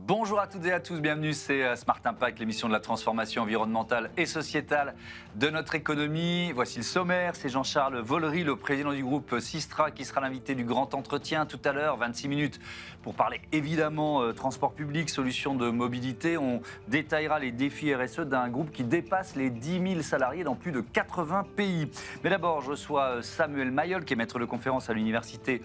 Bonjour à toutes et à tous, bienvenue, c'est Smart Impact, l'émission de la transformation environnementale et sociétale de notre économie. Voici le sommaire, c'est Jean-Charles Vollery, le président du groupe Systra, qui sera l'invité du grand entretien tout à l'heure, 26 minutes, pour parler évidemment transport public, solutions de mobilité. On détaillera les défis RSE d'un groupe qui dépasse les 10 000 salariés dans plus de 80 pays. Mais d'abord, je reçois Samuel Mayol, qui est maître de conférence à l'université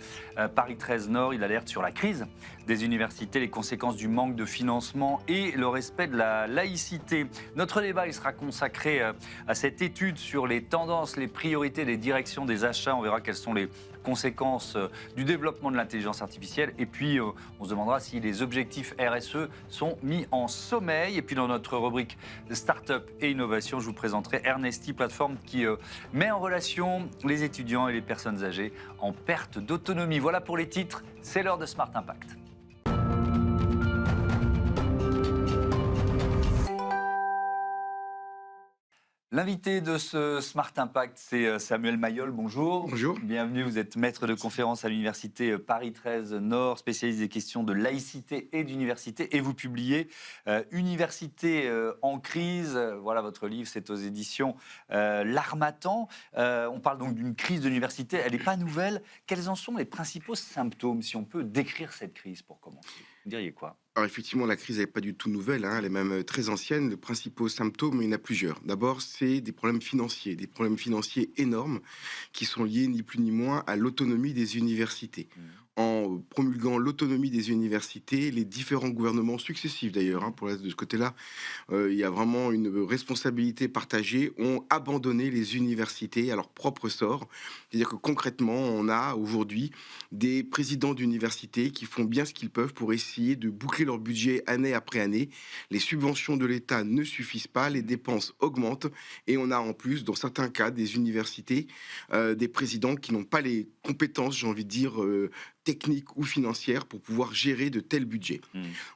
Paris 13 Nord. Il alerte sur la crise des universités, les conséquences du manque de financement et le respect de la laïcité. Notre débat il sera consacré à cette étude sur les tendances, les priorités, les directions des achats. On verra quelles sont les conséquences du développement de l'intelligence artificielle. Et puis, on se demandera si les objectifs RSE sont mis en sommeil. Et puis, dans notre rubrique Start-up et innovation, je vous présenterai Ernesti, plateforme qui met en relation les étudiants et les personnes âgées en perte d'autonomie. Voilà pour les titres. C'est l'heure de Smart Impact. L'invité de ce Smart Impact, c'est Samuel Mayol. Bonjour. Bonjour. Bienvenue, vous êtes maître de conférence à l'université Paris 13 Nord, spécialiste des questions de laïcité et d'université. Et vous publiez Université en crise. Voilà, votre livre, c'est aux éditions L'Harmattan. On parle donc d'une crise de l'université. Elle n'est pas nouvelle. Quels en sont les principaux symptômes, si on peut décrire cette crise pour commencer? Vous diriez quoi? Alors effectivement, la crise n'est pas du tout nouvelle, elle est même très ancienne. Les principaux symptômes, il y en a plusieurs. D'abord, c'est des problèmes financiers énormes qui sont liés ni plus ni moins à l'autonomie des universités. En promulguant l'autonomie des universités, les différents gouvernements successifs d'ailleurs, de ce côté-là, il y a vraiment une responsabilité partagée, ont abandonné les universités à leur propre sort. C'est-à-dire que concrètement, on a aujourd'hui des présidents d'universités qui font bien ce qu'ils peuvent pour essayer de boucler leur budget année après année. Les subventions de l'État ne suffisent pas, les dépenses augmentent et on a en plus, dans certains cas, des universités, des présidents qui n'ont pas les compétences, j'ai envie de dire, techniques ou financières pour pouvoir gérer de tels budgets.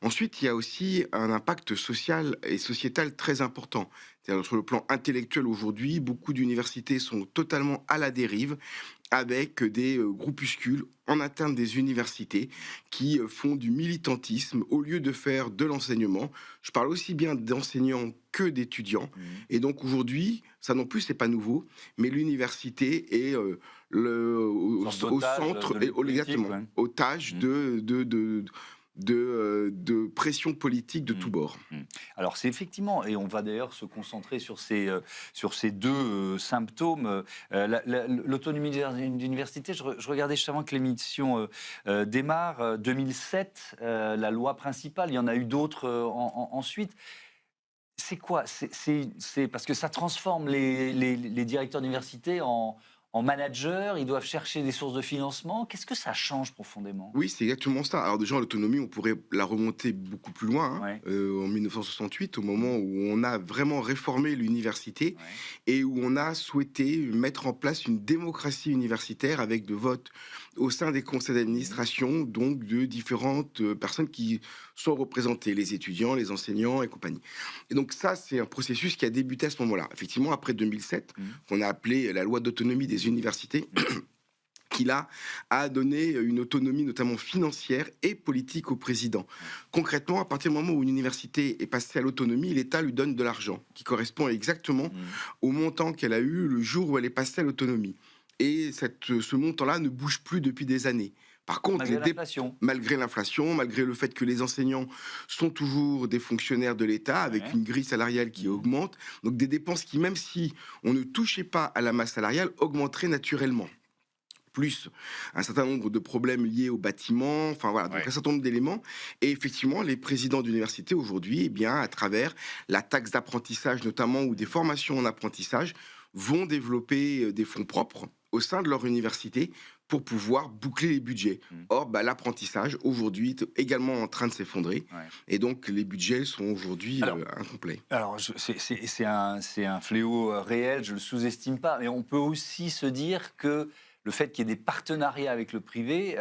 Ensuite, il y a aussi un impact social et sociétal très important. C'est-à-dire, sur le plan intellectuel aujourd'hui, beaucoup d'universités sont totalement à la dérive avec des groupuscules en interne des universités qui font du militantisme au lieu de faire de l'enseignement. Je parle aussi bien d'enseignants que d'étudiants. Et donc aujourd'hui, ça non plus, c'est pas nouveau, mais l'université est au centre, exactement, otage de pression politique de tous bords. Alors c'est effectivement, et on va d'ailleurs se concentrer sur ces deux symptômes, l'autonomie d'université. Je regardais juste avant que l'émission démarre, 2007, la loi principale, il y en a eu d'autres ensuite. C'est quoi? C'est parce que ça transforme les directeurs d'université en managers, ils doivent chercher des sources de financement. Qu'est-ce que ça change profondément? Oui, c'est exactement ça. Alors déjà, l'autonomie, on pourrait la remonter beaucoup plus loin, en 1968, au moment où on a vraiment réformé l'université et où on a souhaité mettre en place une démocratie universitaire avec de votes au sein des conseils d'administration, donc de différentes personnes qui sont représentées, les étudiants, les enseignants et compagnie. Et donc ça, c'est un processus qui a débuté à ce moment-là. Effectivement, après 2007, qu'on a appelé la loi d'autonomie des universités, qui là a donné une autonomie notamment financière et politique au président. Concrètement, à partir du moment où une université est passée à l'autonomie, l'État lui donne de l'argent qui correspond exactement au montant qu'elle a eu le jour où elle est passée à l'autonomie. Et ce montant-là ne bouge plus depuis des années. Par contre, malgré l'inflation, malgré le fait que les enseignants sont toujours des fonctionnaires de l'État avec une grille salariale qui augmente, donc des dépenses qui, même si on ne touchait pas à la masse salariale, augmenteraient naturellement. Plus un certain nombre de problèmes liés au bâtiment, donc un certain nombre d'éléments. Et effectivement, les présidents d'université aujourd'hui, eh bien, à travers la taxe d'apprentissage notamment, ou des formations en apprentissage, vont développer des fonds propres au sein de leur université pour pouvoir boucler les budgets. Or, l'apprentissage, aujourd'hui, est également en train de s'effondrer. Et donc, les budgets sont aujourd'hui incomplets. Alors, c'est un fléau réel, je ne le sous-estime pas. Mais on peut aussi se dire que le fait qu'il y ait des partenariats avec le privé,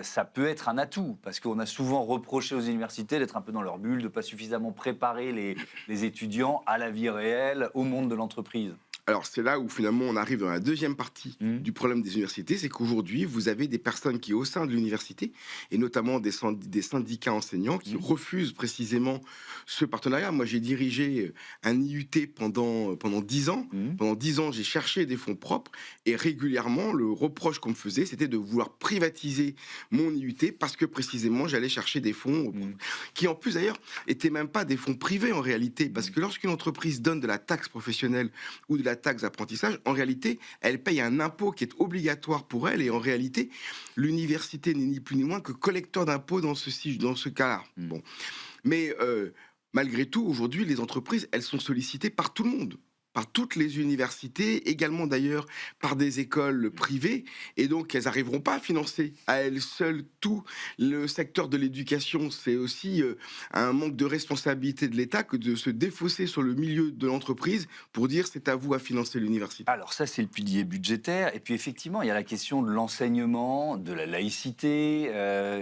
ça peut être un atout, parce qu'on a souvent reproché aux universités d'être un peu dans leur bulle, de ne pas suffisamment préparer les étudiants à la vie réelle, au monde de l'entreprise. Alors, c'est là où finalement on arrive dans la deuxième partie du problème des universités, c'est qu'aujourd'hui, vous avez des personnes qui, au sein de l'université, et notamment des syndicats enseignants, qui refusent précisément ce partenariat. Moi, j'ai dirigé un IUT pendant 10 ans. Pendant 10 ans, j'ai cherché des fonds propres, et régulièrement, le reproche qu'on me faisait, c'était de vouloir privatiser mon IUT, parce que précisément, j'allais chercher des fonds, qui en plus d'ailleurs, étaient même pas des fonds privés en réalité, parce que lorsqu'une entreprise donne de la taxe professionnelle ou de la taxe d'apprentissage, en réalité, elle paye un impôt qui est obligatoire pour elle, et en réalité, l'université n'est ni plus ni moins que collecteur d'impôts dans ce cas-là. Bon. Mais malgré tout, aujourd'hui, les entreprises, elles sont sollicitées par tout le monde, par toutes les universités, également d'ailleurs par des écoles privées, et donc elles n'arriveront pas à financer à elles seules tout le secteur de l'éducation. C'est aussi un manque de responsabilité de l'État que de se défausser sur le milieu de l'entreprise pour dire c'est à vous à financer l'université. Alors ça, c'est le pilier budgétaire, et puis effectivement, il y a la question de l'enseignement, de la laïcité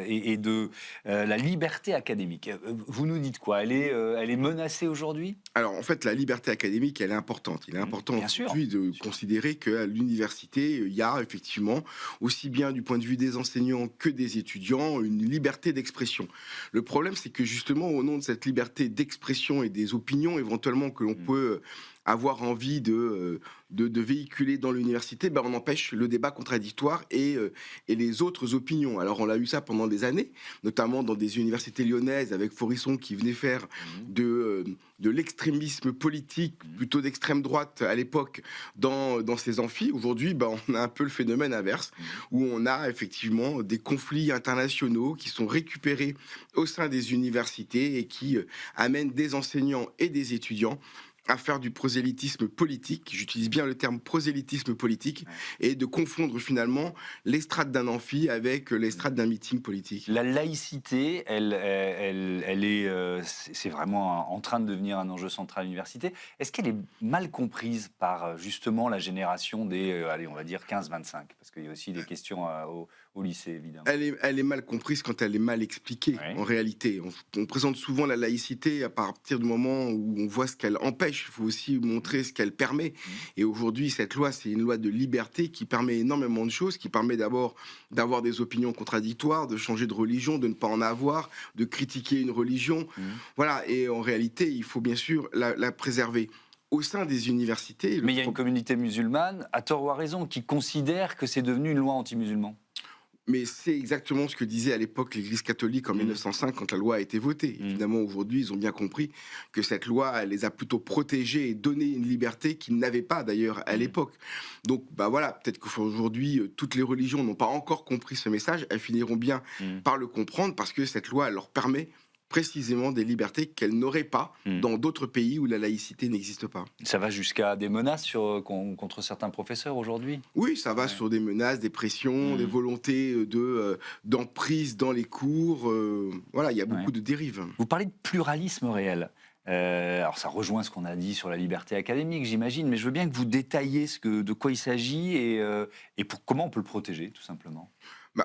et de la liberté académique. Vous nous dites quoi ? Elle est menacée aujourd'hui ? Alors en fait, la liberté académique, elle est importante. Il est important aujourd'hui de considérer qu'à l'université, il y a effectivement, aussi bien du point de vue des enseignants que des étudiants, une liberté d'expression. Le problème, c'est que justement, au nom de cette liberté d'expression et des opinions éventuellement que l'on peut avoir envie de véhiculer dans l'université, on empêche le débat contradictoire et les autres opinions. Alors on l'a eu ça pendant des années, notamment dans des universités lyonnaises avec Forisson qui venait faire de l'extrémisme politique, plutôt d'extrême droite à l'époque, dans ces amphis. Aujourd'hui, on a un peu le phénomène inverse, où on a effectivement des conflits internationaux qui sont récupérés au sein des universités et qui amènent des enseignants et des étudiants à faire du prosélytisme politique, j'utilise bien le terme prosélytisme politique, et de confondre finalement les strates d'un amphi avec les strates d'un meeting politique. La laïcité, c'est vraiment en train de devenir un enjeu central à l'université. Est-ce qu'elle est mal comprise par justement la génération des, on va dire 15-25 ? Parce qu'il y a aussi des questions au lycée, évidemment. Elle est mal comprise quand elle est mal expliquée, en réalité. On présente souvent la laïcité à partir du moment où on voit ce qu'elle empêche. Il faut aussi montrer ce qu'elle permet. Et aujourd'hui, cette loi, c'est une loi de liberté qui permet énormément de choses, qui permet d'abord d'avoir des opinions contradictoires, de changer de religion, de ne pas en avoir, de critiquer une religion. Voilà, et en réalité, il faut bien sûr la préserver. Au sein des universités... Mais il y a une communauté musulmane, à tort ou à raison, qui considère que c'est devenu une loi anti-musulman. Mais c'est exactement ce que disait à l'époque l'Église catholique en 1905 quand la loi a été votée. Évidemment, aujourd'hui, ils ont bien compris que cette loi, elle les a plutôt protégés et donné une liberté qu'ils n'avaient pas d'ailleurs à l'époque. Donc, voilà, peut-être qu'aujourd'hui, toutes les religions n'ont pas encore compris ce message. Elles finiront bien par le comprendre parce que cette loi, elle leur permet précisément des libertés qu'elles n'auraient pas dans d'autres pays où la laïcité n'existe pas. Ça va jusqu'à des menaces contre certains professeurs aujourd'hui ? Oui, ça va sur des menaces, des pressions, des volontés d'emprise dans les cours. Voilà, il y a beaucoup de dérives. Vous parlez de pluralisme réel. Alors ça rejoint ce qu'on a dit sur la liberté académique, j'imagine, mais je veux bien que vous détailliez de quoi il s'agit et comment on peut le protéger, tout simplement.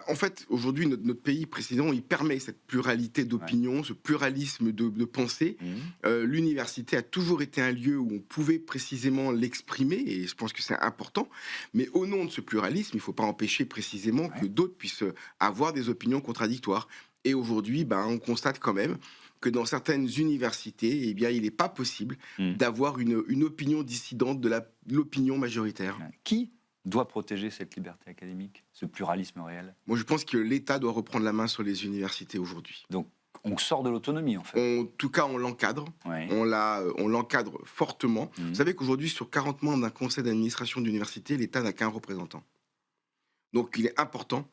En fait, aujourd'hui, notre pays précisément, il permet cette pluralité d'opinions, ce pluralisme de pensée. L'université a toujours été un lieu où on pouvait précisément l'exprimer, et je pense que c'est important. Mais au nom de ce pluralisme, il ne faut pas empêcher précisément que d'autres puissent avoir des opinions contradictoires. Et aujourd'hui, on constate quand même que dans certaines universités, il n'est pas possible d'avoir une opinion dissidente de l'opinion majoritaire. Qui doit protéger cette liberté académique, ce pluralisme réel ? Moi, je pense que l'État doit reprendre la main sur les universités aujourd'hui. Donc, on sort de l'autonomie, en fait. En tout cas, on l'encadre. On l'encadre fortement. Vous savez qu'aujourd'hui, sur 40 membres d'un conseil d'administration d'université, l'État n'a qu'un représentant. Donc, il est important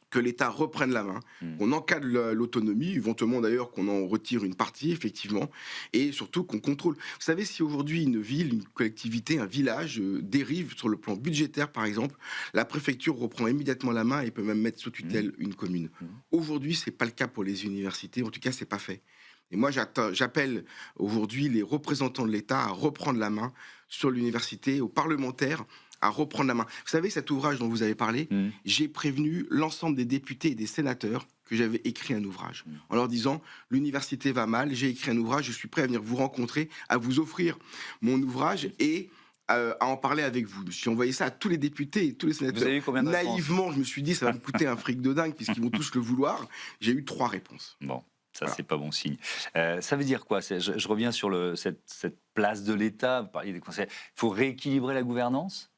que l'État reprenne la main, qu'on encadre l'autonomie, éventuellement d'ailleurs qu'on en retire une partie, effectivement, et surtout qu'on contrôle. Vous savez, si aujourd'hui une ville, une collectivité, un village dérive sur le plan budgétaire, par exemple, la préfecture reprend immédiatement la main et peut même mettre sous tutelle une commune. Aujourd'hui, c'est pas le cas pour les universités, en tout cas, c'est pas fait. Et moi, j'appelle aujourd'hui les représentants de l'État à reprendre la main sur l'université, aux parlementaires, à reprendre la main. Vous savez, cet ouvrage dont vous avez parlé, j'ai prévenu l'ensemble des députés et des sénateurs que j'avais écrit un ouvrage. En leur disant, l'université va mal, j'ai écrit un ouvrage, je suis prêt à venir vous rencontrer, à vous offrir mon ouvrage et à en parler avec vous. J'ai envoyé ça à tous les députés et tous les sénateurs. Vous avez eu combien de réponses ? Naïvement, je me suis dit, ça va me coûter un fric de dingue, puisqu'ils vont tous le vouloir. J'ai eu 3 réponses. Bon. Ça, voilà. C'est pas bon signe. Ça veut dire quoi ? Je reviens sur cette place de l'État. Vous parliez des conseils. Il faut rééquilibrer la gouvernance ?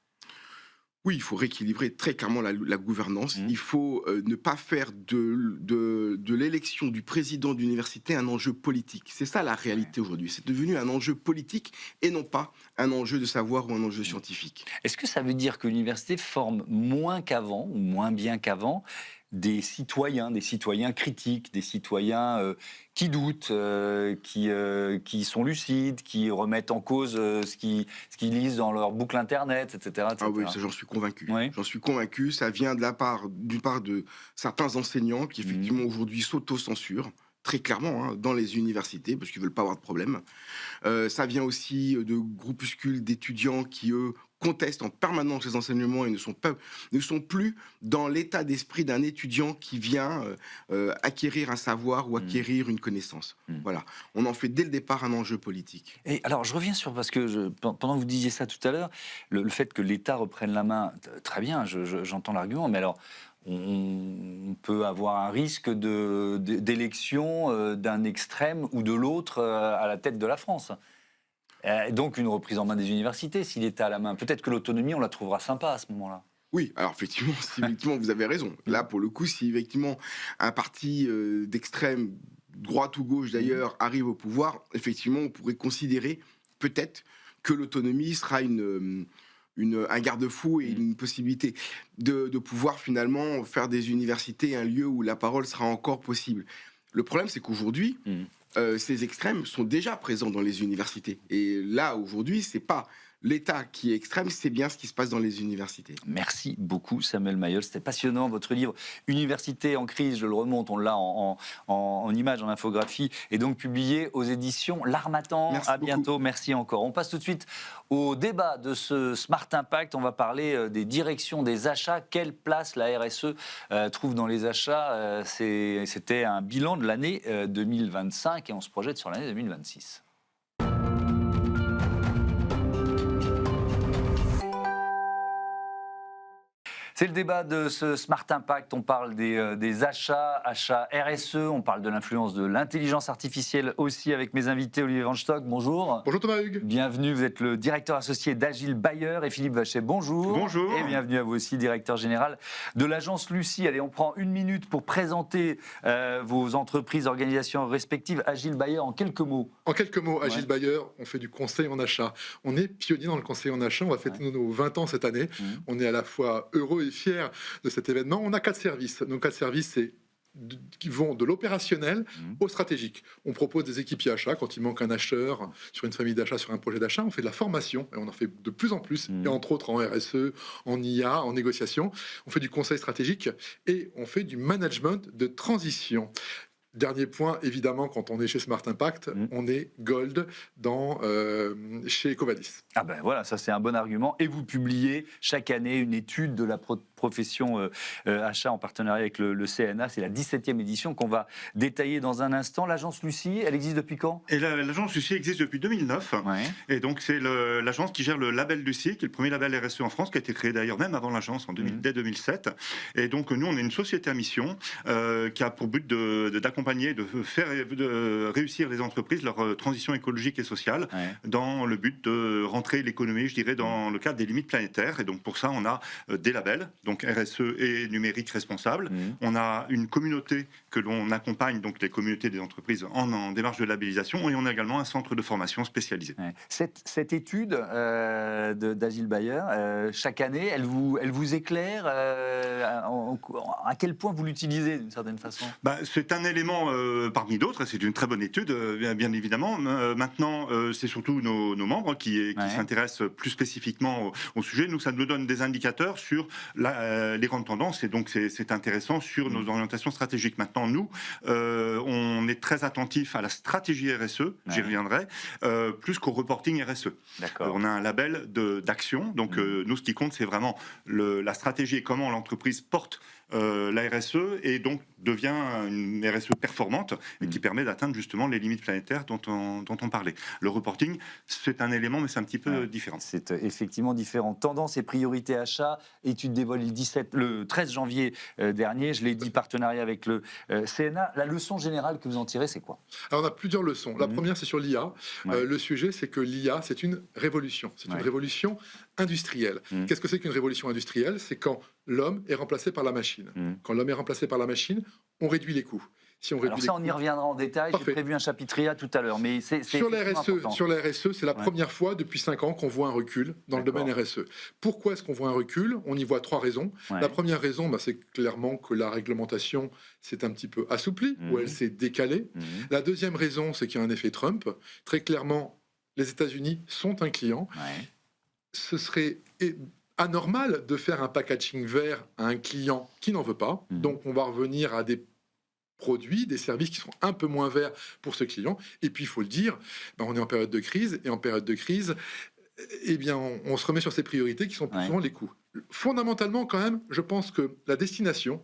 Oui, il faut rééquilibrer très clairement la gouvernance. Il faut ne pas faire de l'élection du président d'université un enjeu politique. C'est ça la réalité aujourd'hui. C'est devenu un enjeu politique et non pas un enjeu de savoir ou un enjeu scientifique. Est-ce que ça veut dire que l'université forme moins qu'avant, ou moins bien qu'avant, des citoyens critiques, des citoyens qui doutent, qui sont lucides, qui remettent en cause ce qu'ils lisent dans leur boucle Internet, etc. Ah oui, ça, j'en suis convaincu. Oui. J'en suis convaincu. Ça vient d'une part de certains enseignants qui, effectivement, aujourd'hui s'auto-censurent. Très clairement, dans les universités, parce qu'ils ne veulent pas avoir de problème. Ça vient aussi de groupuscules d'étudiants qui, eux, contestent en permanence les enseignements et ne sont plus dans l'état d'esprit d'un étudiant qui vient acquérir un savoir ou acquérir une connaissance. Voilà. On en fait dès le départ un enjeu politique. Et alors, je reviens sur, parce que pendant que vous disiez ça tout à l'heure, le fait que l'État reprenne la main, très bien, j'entends l'argument, mais alors, on peut avoir un risque d'élection d'un extrême ou de l'autre à la tête de la France. Donc une reprise en main des universités, si l'État a la main. Peut-être que l'autonomie, on la trouvera sympa à ce moment-là. Oui, alors effectivement, vous avez raison. Là, pour le coup, si effectivement un parti d'extrême, droite ou gauche d'ailleurs, arrive au pouvoir, effectivement, on pourrait considérer peut-être que l'autonomie sera un garde-fou et une possibilité de pouvoir finalement faire des universités un lieu où la parole sera encore possible. Le problème, c'est qu'aujourd'hui, ces extrêmes sont déjà présents dans les universités. Et là, aujourd'hui, c'est pas l'État qui est extrême, c'est bien ce qui se passe dans les universités. Merci beaucoup Samuel Mayol, c'était passionnant. Votre livre Université en crise, je le remonte, on l'a en images, en infographie, et donc publié aux éditions L'Harmattan. Merci à bientôt, beaucoup. Merci encore. On passe tout de suite au débat de ce Smart Impact. On va parler des directions des achats. Quelle place la RSE trouve dans les achats C'était un bilan de l'année 2025 et on se projette sur l'année 2026. C'est le débat de ce Smart Impact. On parle des achats RSE, on parle de l'influence de l'intelligence artificielle aussi avec mes invités. Olivier Van Stock, bonjour. Bonjour Thomas Hugues. Bienvenue, vous êtes le directeur associé d'Agile Bayer et Philippe Vachet, bonjour. Bonjour. Et bienvenue à vous aussi, directeur général de l'agence Lucie. Allez, on prend 1 minute pour présenter vos entreprises, organisations respectives. Agile Bayer, en quelques mots. En quelques mots, Agile Bayer, on fait du conseil en achat. On est pionnier dans le conseil en achat. On va fêter nos 20 ans cette année. On est à la fois heureux et fiers de cet événement. On a 4 services. Nos 4 services, c'est qui vont de l'opérationnel au stratégique. On propose des équipiers achats quand il manque un acheteur sur une famille d'achat, sur un projet d'achat. On fait de la formation et on en fait de plus en plus, et entre autres en RSE, en IA, en négociation. On fait du conseil stratégique et on fait du management de transition. Dernier point, évidemment, quand on est chez Smart Impact, on est Gold chez Ecovadis. Ah ben voilà, ça c'est un bon argument. Et vous publiez chaque année une étude de la profession achat en partenariat avec le CNA. C'est la 17e édition qu'on va détailler dans un instant. L'agence Lucie, elle existe depuis quand ? Et l'agence Lucie existe depuis 2009. Ouais. Et donc c'est l'agence qui gère le label Lucie, qui est le premier label RSE en France, qui a été créé d'ailleurs même avant l'agence dès 2007. Et donc nous, on est une société à mission qui a pour but d'accompagner, de réussir les entreprises, leur transition écologique et sociale, dans le but de rentrer l'économie, je dirais, dans le cadre des limites planétaires. Et donc pour ça, on a des labels, donc RSE et numérique responsable. On a une communauté que l'on accompagne, donc les communautés des entreprises en démarche de labellisation, et on a également un centre de formation spécialisé. Cette étude d'Agile Bayer, chaque année, elle vous éclaire à quel point vous l'utilisez d'une certaine façon ? C'est un élément parmi d'autres, c'est une très bonne étude, bien évidemment. Maintenant, c'est surtout nos membres qui s'intéressent plus spécifiquement au sujet. Nous, ça nous donne des indicateurs sur les grandes tendances, et donc c'est intéressant sur nos orientations stratégiques. Maintenant, nous, on est très attentifs à la stratégie RSE, j'y reviendrai, plus qu'au reporting RSE. On a un label d'action, donc nous, ce qui compte, c'est vraiment la stratégie et comment l'entreprise porte la RSE, et donc devient une RSE performante et qui permet d'atteindre justement les limites planétaires dont on parlait. Le reporting, c'est un élément, mais c'est un petit peu différent. C'est effectivement différent. Tendance et priorité achat, étude dévoilée le 13 janvier dernier, je l'ai dit, partenariat avec le CNA. La leçon générale que vous en tirez, c'est quoi? Alors on a plusieurs leçons. La première, c'est sur l'IA. Le sujet, c'est que l'IA, c'est une révolution. C'est une révolution industrielle. Qu'est-ce que c'est qu'une révolution industrielle? C'est quand l'homme est remplacé par la machine. Quand l'homme est remplacé par la machine, on réduit les coûts. Si on réduit on y reviendra en détail. J'ai prévu un chapitre IA tout à l'heure, mais c'est sur la RSE, c'est la première fois depuis 5 ans qu'on voit un recul dans le domaine RSE. Pourquoi est-ce qu'on voit un recul? On y voit 3 raisons. La première raison, c'est clairement que la réglementation s'est un petit peu assouplie, ou elle s'est décalée. La deuxième raison, c'est qu'il y a un effet Trump. Très clairement, les États-Unis sont un client. Ce serait anormal de faire un packaging vert à un client qui n'en veut pas. Donc on va revenir à des produits, des services qui sont un peu moins verts pour ce client. Et puis il faut le dire, on est en période de crise, et en période de crise, on se remet sur ces priorités qui sont plus souvent les coûts. Fondamentalement quand même, je pense que la destination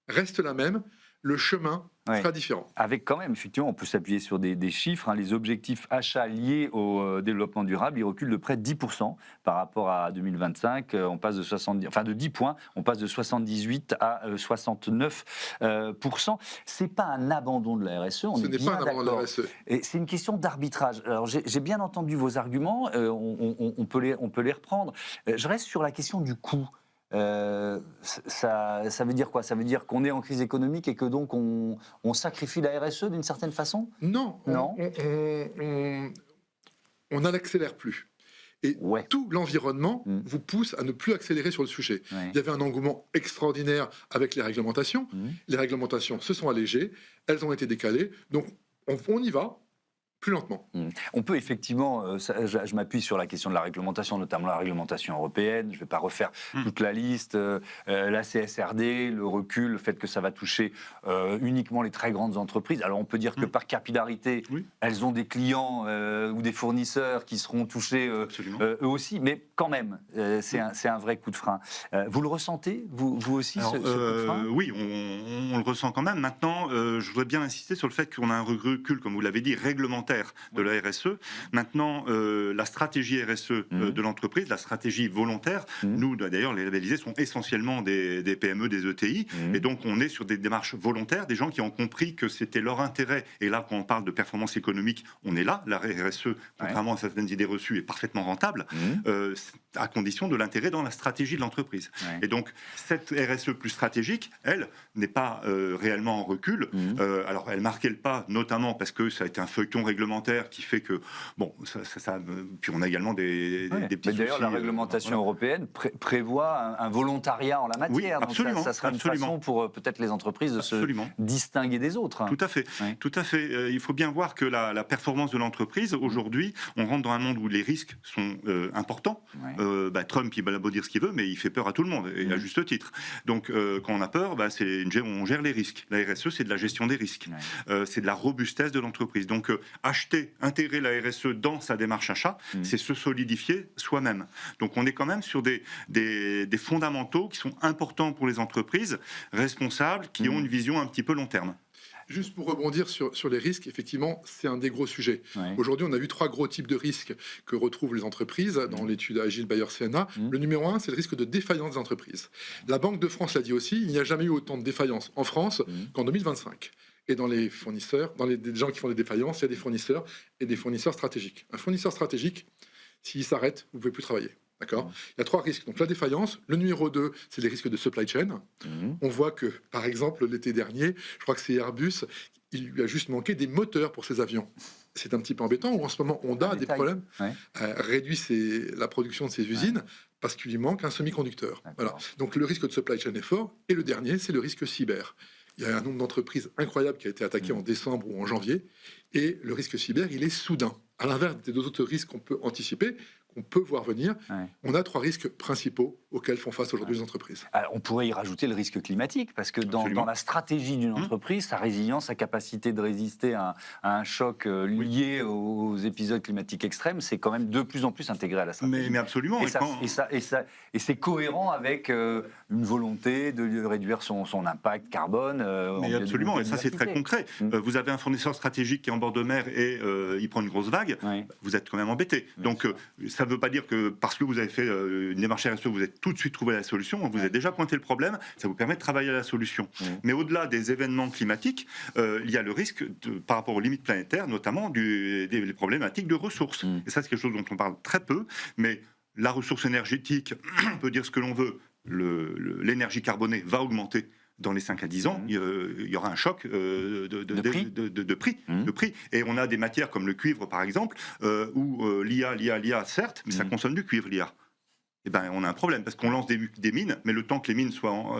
reste la même, le chemin sera différent. Avec quand même, effectivement, on peut s'appuyer sur des chiffres. Les objectifs achats liés au développement durable, ils reculent de près de 10% par rapport à 2025. On passe de 10 points, on passe de 78 à 69%. C'est pas un abandon de la RSE, Ce n'est pas un abandon de la RSE. Et c'est une question d'arbitrage. Alors j'ai bien entendu vos arguments, on peut les reprendre. Je reste sur la question du coût. Ça veut dire quoi? Ça veut dire qu'on est en crise économique et que donc on sacrifie la RSE d'une certaine façon? Non. On n'accélère plus. Et tout l'environnement vous pousse à ne plus accélérer sur le sujet. Il y avait un engouement extraordinaire avec les réglementations. Les réglementations se sont allégées, elles ont été décalées. Donc on y va. Plus lentement. On peut effectivement, je m'appuie sur la question de la réglementation, notamment la réglementation européenne, je ne vais pas refaire toute la liste, la CSRD, le recul, le fait que ça va toucher uniquement les très grandes entreprises. Alors on peut dire que par capillarité, elles ont des clients ou des fournisseurs qui seront touchés eux aussi, mais quand même, c'est un vrai coup de frein. Vous le ressentez, vous aussi, ce coup de frein? Oui, on le ressent quand même. Maintenant, je voudrais bien insister sur le fait qu'on a un recul, comme vous l'avez dit, réglementaire de la RSE. Maintenant, la stratégie RSE de l'entreprise, la stratégie volontaire, nous d'ailleurs les labellisés sont essentiellement des PME, des ETI, et donc on est sur des démarches volontaires, des gens qui ont compris que c'était leur intérêt, et là quand on parle de performance économique, on est là, la RSE, contrairement à certaines idées reçues, est parfaitement rentable, à condition de l'intérêt dans la stratégie de l'entreprise. Et donc cette RSE plus stratégique, elle, n'est pas réellement en recul. Alors elle marquait le pas, notamment parce que ça a été un feuilleton réglementaire qui fait que, puis on a également des petits D'ailleurs, soucis, la réglementation européenne prévoit un volontariat en la matière. Oui, absolument, donc ça sera une façon pour peut-être les entreprises de se distinguer des autres. Tout à fait. Tout à fait. Il faut bien voir que la performance de l'entreprise, aujourd'hui, on rentre dans un monde où les risques sont importants. Trump, il va beau dire ce qu'il veut, mais il fait peur à tout le monde, et à juste titre. Donc, quand on a peur, on gère les risques. La RSE, c'est de la gestion des risques. C'est de la robustesse de l'entreprise. Donc, intégrer la RSE dans sa démarche achat, c'est se solidifier soi-même. Donc on est quand même sur des fondamentaux qui sont importants pour les entreprises responsables, qui ont une vision un petit peu long terme. Juste pour rebondir sur les risques, effectivement, c'est un des gros sujets. Aujourd'hui, on a vu 3 gros types de risques que retrouvent les entreprises dans l'étude Agile Bayer CNA. Le numéro 1, c'est le risque de défaillance des entreprises. La Banque de France l'a dit aussi, il n'y a jamais eu autant de défaillances en France qu'en 2025. Et dans les fournisseurs, des gens qui font des défaillances, il y a des fournisseurs et des fournisseurs stratégiques. Un fournisseur stratégique, s'il s'arrête, vous ne pouvez plus travailler. D'accord ? Il y a 3 risques. Donc la défaillance. Le numéro 2, c'est les risques de supply chain. On voit que, par exemple, l'été dernier, je crois que c'est Airbus, il lui a juste manqué des moteurs pour ses avions. C'est un petit peu embêtant. En ce moment, Honda a des problèmes, réduit la production de ses usines parce qu'il lui manque un semi-conducteur. Voilà. Donc le risque de supply chain est fort. Et le dernier, c'est le risque cyber. Il y a un nombre d'entreprises incroyable qui a été attaqué en décembre ou en janvier, et le risque cyber, il est soudain. À l'inverse des 2 autres risques qu'on peut anticiper, qu'on peut voir venir, on a 3 risques principaux auxquels font face aujourd'hui les entreprises. Alors, on pourrait y rajouter le risque climatique, parce que dans la stratégie d'une entreprise, sa résilience, sa capacité de résister à un choc lié aux épisodes climatiques extrêmes, c'est quand même de plus en plus intégré à la stratégie. Mais absolument. Et c'est cohérent avec une volonté de réduire son impact carbone. Mais absolument, et ça c'est très concret. Vous avez un fournisseur stratégique qui est en bord de mer et il prend une grosse vague, vous êtes quand même embêté. Donc ça ne veut pas dire que parce que vous avez fait une démarche RSE, vous avez tout de suite trouvé la solution, vous avez déjà pointé le problème, ça vous permet de travailler à la solution. Mais au-delà des événements climatiques, il y a le risque par rapport aux limites planétaires, notamment des problématiques de ressources. Et ça c'est quelque chose dont on parle très peu, mais la ressource énergétique, on peut dire ce que l'on veut, l'énergie carbonée va augmenter. Dans les 5 à 10 ans, il y aura un choc de prix. Et on a des matières comme le cuivre, par exemple, où l'IA, certes, mais ça consomme du cuivre, l'IA. Eh ben, on a un problème, parce qu'on lance des mines, mais le temps que les mines soient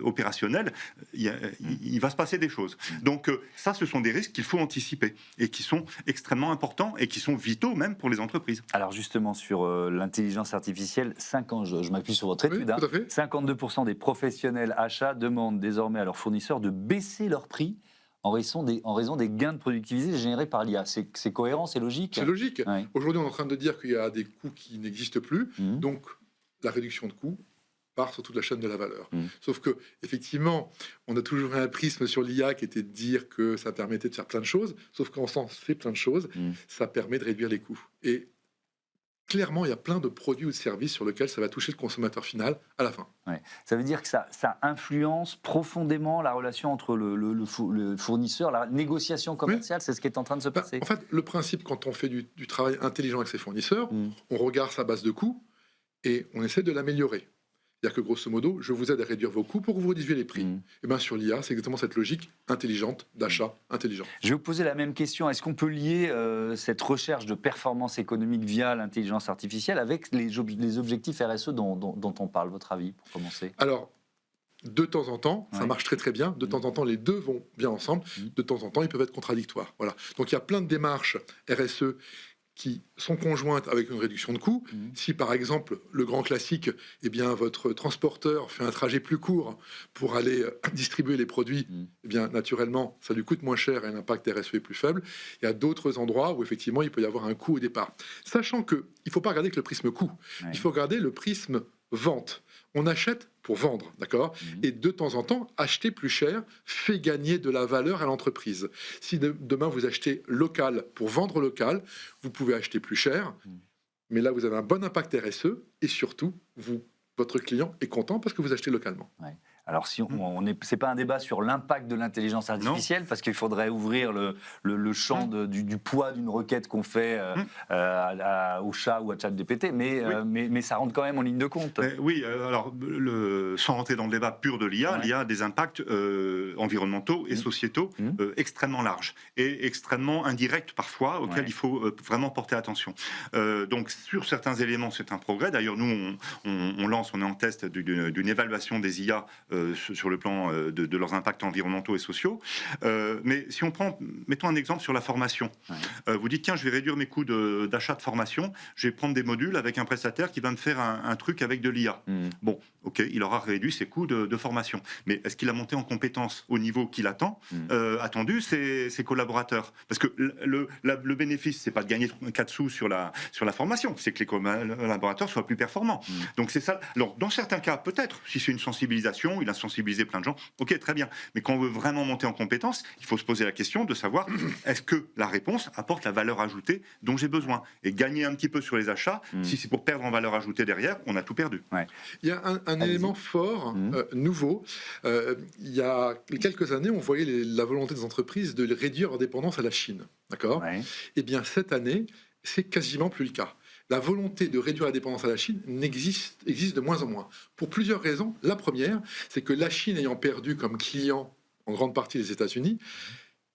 opérationnelles, il va se passer des choses. Donc ça, ce sont des risques qu'il faut anticiper, et qui sont extrêmement importants, et qui sont vitaux même pour les entreprises. Alors justement, sur l'intelligence artificielle, je m'appuie sur votre étude, 52% des professionnels achats demandent désormais à leurs fournisseurs de baisser leurs prix en raison des gains de productivité générés par l'IA. C'est cohérent, c'est logique. C'est logique. Aujourd'hui, on est en train de dire qu'il y a des coûts qui n'existent plus, donc la réduction de coûts part sur toute la chaîne de la valeur. Sauf que, effectivement, on a toujours un prisme sur l'IA qui était de dire que ça permettait de faire plein de choses, sauf qu'en s'en fait plein de choses, ça permet de réduire les coûts. Et clairement, il y a plein de produits ou de services sur lesquels ça va toucher le consommateur final à la fin. Ça veut dire que ça influence profondément la relation entre le fournisseur, la négociation commerciale, c'est ce qui est en train de se passer. En fait, le principe, quand on fait du travail intelligent avec ses fournisseurs, on regarde sa base de coûts et on essaie de l'améliorer. C'est-à-dire que, grosso modo, je vous aide à réduire vos coûts pour que vous réduisiez les prix. Et bien, sur l'IA, c'est exactement cette logique intelligente d'achat intelligent. Je vais vous poser la même question. Est-ce qu'on peut lier cette recherche de performance économique via l'intelligence artificielle avec les objectifs RSE dont on parle, votre avis, pour commencer? Alors, de temps en temps, ça marche très très bien. De temps en temps, les deux vont bien ensemble. De temps en temps, ils peuvent être contradictoires. Voilà. Donc, il y a plein de démarches RSE qui sont conjointes avec une réduction de coûts. Si par exemple, le grand classique, eh bien, votre transporteur fait un trajet plus court pour aller distribuer les produits, eh bien, naturellement, ça lui coûte moins cher et l'impact RSE est plus faible. Il y a d'autres endroits où effectivement, il peut y avoir un coût au départ. Sachant qu'il ne faut pas regarder que le prisme coût, il faut regarder le prisme vente. On achète pour vendre, d'accord ? Et de temps en temps, acheter plus cher fait gagner de la valeur à l'entreprise. Si demain vous achetez local pour vendre local, vous pouvez acheter plus cher, mais là vous avez un bon impact RSE et surtout, votre client est content parce que vous achetez localement. Alors, c'est pas un débat sur l'impact de l'intelligence artificielle, parce qu'il faudrait ouvrir le champ du poids d'une requête qu'on fait au chat ou à ChatGPT, mais ça rentre quand même en ligne de compte. Alors, sans rentrer dans le débat pur de l'IA, l'IA a des impacts environnementaux et sociétaux extrêmement larges et extrêmement indirects parfois, auxquels il faut vraiment porter attention. Donc, sur certains éléments, c'est un progrès. D'ailleurs, nous, on est en test d'une évaluation des IA sur le plan de leurs impacts environnementaux et sociaux. Mais si mettons un exemple sur la formation. Vous dites, tiens, je vais réduire mes coûts d'achat de formation, je vais prendre des modules avec un prestataire qui va me faire un truc avec de l'IA. Bon, ok, il aura réduit ses coûts de formation. Mais est-ce qu'il a monté en compétence au niveau qu'il attendu ses collaborateurs? Parce que le bénéfice, c'est pas de gagner 4 sous sur la formation, c'est que les collaborateurs soient plus performants. Donc c'est ça. Alors, dans certains cas, peut-être, si c'est une sensibilisation, il a sensibilisé plein de gens, ok, très bien. Mais quand on veut vraiment monter en compétence, il faut se poser la question de savoir est-ce que la réponse apporte la valeur ajoutée dont j'ai besoin? Et gagner un petit peu sur les achats, si c'est pour perdre en valeur ajoutée derrière, on a tout perdu. Il y a un élément fort, nouveau. Il y a quelques années, on voyait la volonté des entreprises de réduire leur dépendance à la Chine. D'accord ? Eh bien, cette année, c'est quasiment plus le cas. La volonté de réduire la dépendance à la Chine existe de moins en moins. Pour plusieurs raisons. La première, c'est que la Chine ayant perdu comme client en grande partie les États-Unis,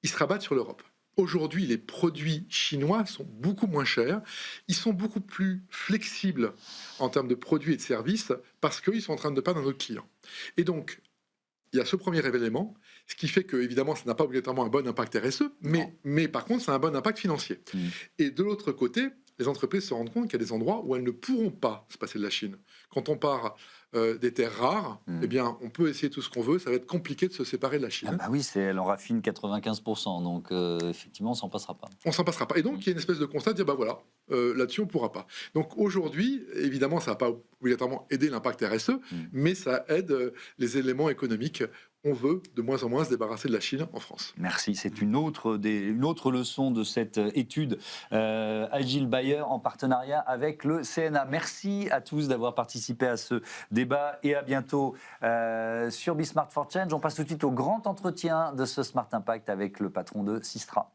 ils se rabattent sur l'Europe. Aujourd'hui, les produits chinois sont beaucoup moins chers. Ils sont beaucoup plus flexibles en termes de produits et de services parce qu'ils sont en train de perdre un autre client. Et donc, il y a ce premier élément, ce qui fait que, évidemment, ça n'a pas obligatoirement un bon impact RSE, mais par contre, ça a un bon impact financier. Et de l'autre côté, les entreprises se rendent compte qu'il y a des endroits où elles ne pourront pas se passer de la Chine. Quand on part des terres rares, eh bien, on peut essayer tout ce qu'on veut, ça va être compliqué de se séparer de la Chine. Ah bah oui, elle en raffine 95%, donc effectivement, on s'en passera pas. On s'en passera pas. Et donc, il y a une espèce de constat de dire, bah voilà, là-dessus, on pourra pas. Donc aujourd'hui, évidemment, ça va pas obligatoirement aider l'impact RSE, mais ça aide les éléments économiques. On veut de moins en moins se débarrasser de la Chine en France. Merci. C'est une autre leçon de cette étude Agile Buyer en partenariat avec le CNA. Merci à tous d'avoir participé à ce débat et à bientôt sur Be Smart for Change. On passe tout de suite au grand entretien de ce Smart Impact avec le patron de Systra.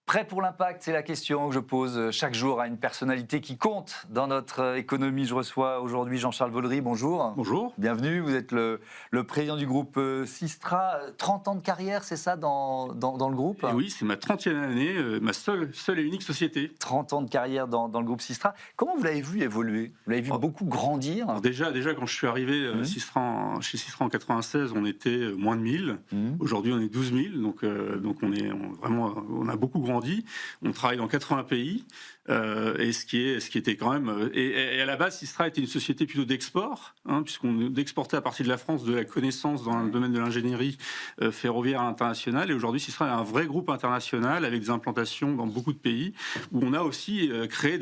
Prêt pour l'impact, c'est la question que je pose chaque jour à une personnalité qui compte dans notre économie. Je reçois aujourd'hui Jean-Charles Vollery. Bonjour. Bonjour. Bienvenue. Vous êtes le président du groupe Systra. 30 ans de carrière, c'est ça, dans le groupe ? Et oui, c'est ma 30e année, ma seule et unique société. 30 ans de carrière dans le groupe Systra. Comment vous l'avez vu évoluer ? Vous l'avez vu beaucoup grandir ? Alors déjà, quand je suis arrivé chez Systra en 96, on était moins de 1000. Aujourd'hui, on est 12 000. Donc on a beaucoup grandi. On travaille dans 80 pays. Et ce qui était quand même... Et à la base, Systra était une société plutôt d'export, puisqu'on exportait à partir de la France de la connaissance dans le domaine de l'ingénierie ferroviaire internationale. Et aujourd'hui, Systra est un vrai groupe international avec des implantations dans beaucoup de pays, où on a aussi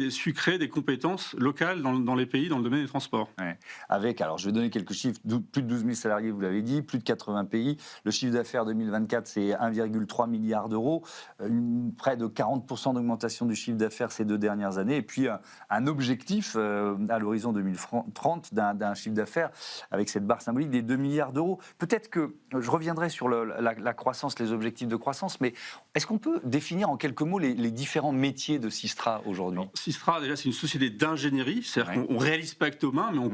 su créer des compétences locales dans les pays, dans le domaine des transports. Ouais. Alors je vais donner quelques chiffres, plus de 12 000 salariés, vous l'avez dit, plus de 80 pays. Le chiffre d'affaires 2024, c'est 1,3 milliard d'euros, près de 40% d'augmentation du chiffre d'affaires ces 2 dernières années, et puis un objectif à l'horizon 2030 d'un chiffre d'affaires avec cette barre symbolique des 2 milliards d'euros. Peut-être que je reviendrai sur la croissance, les objectifs de croissance, mais est-ce qu'on peut définir en quelques mots les différents métiers de Systra aujourd'hui ? Systra, déjà, c'est une société d'ingénierie, c'est-à-dire qu'on ne réalise pas avec nos mains, mais on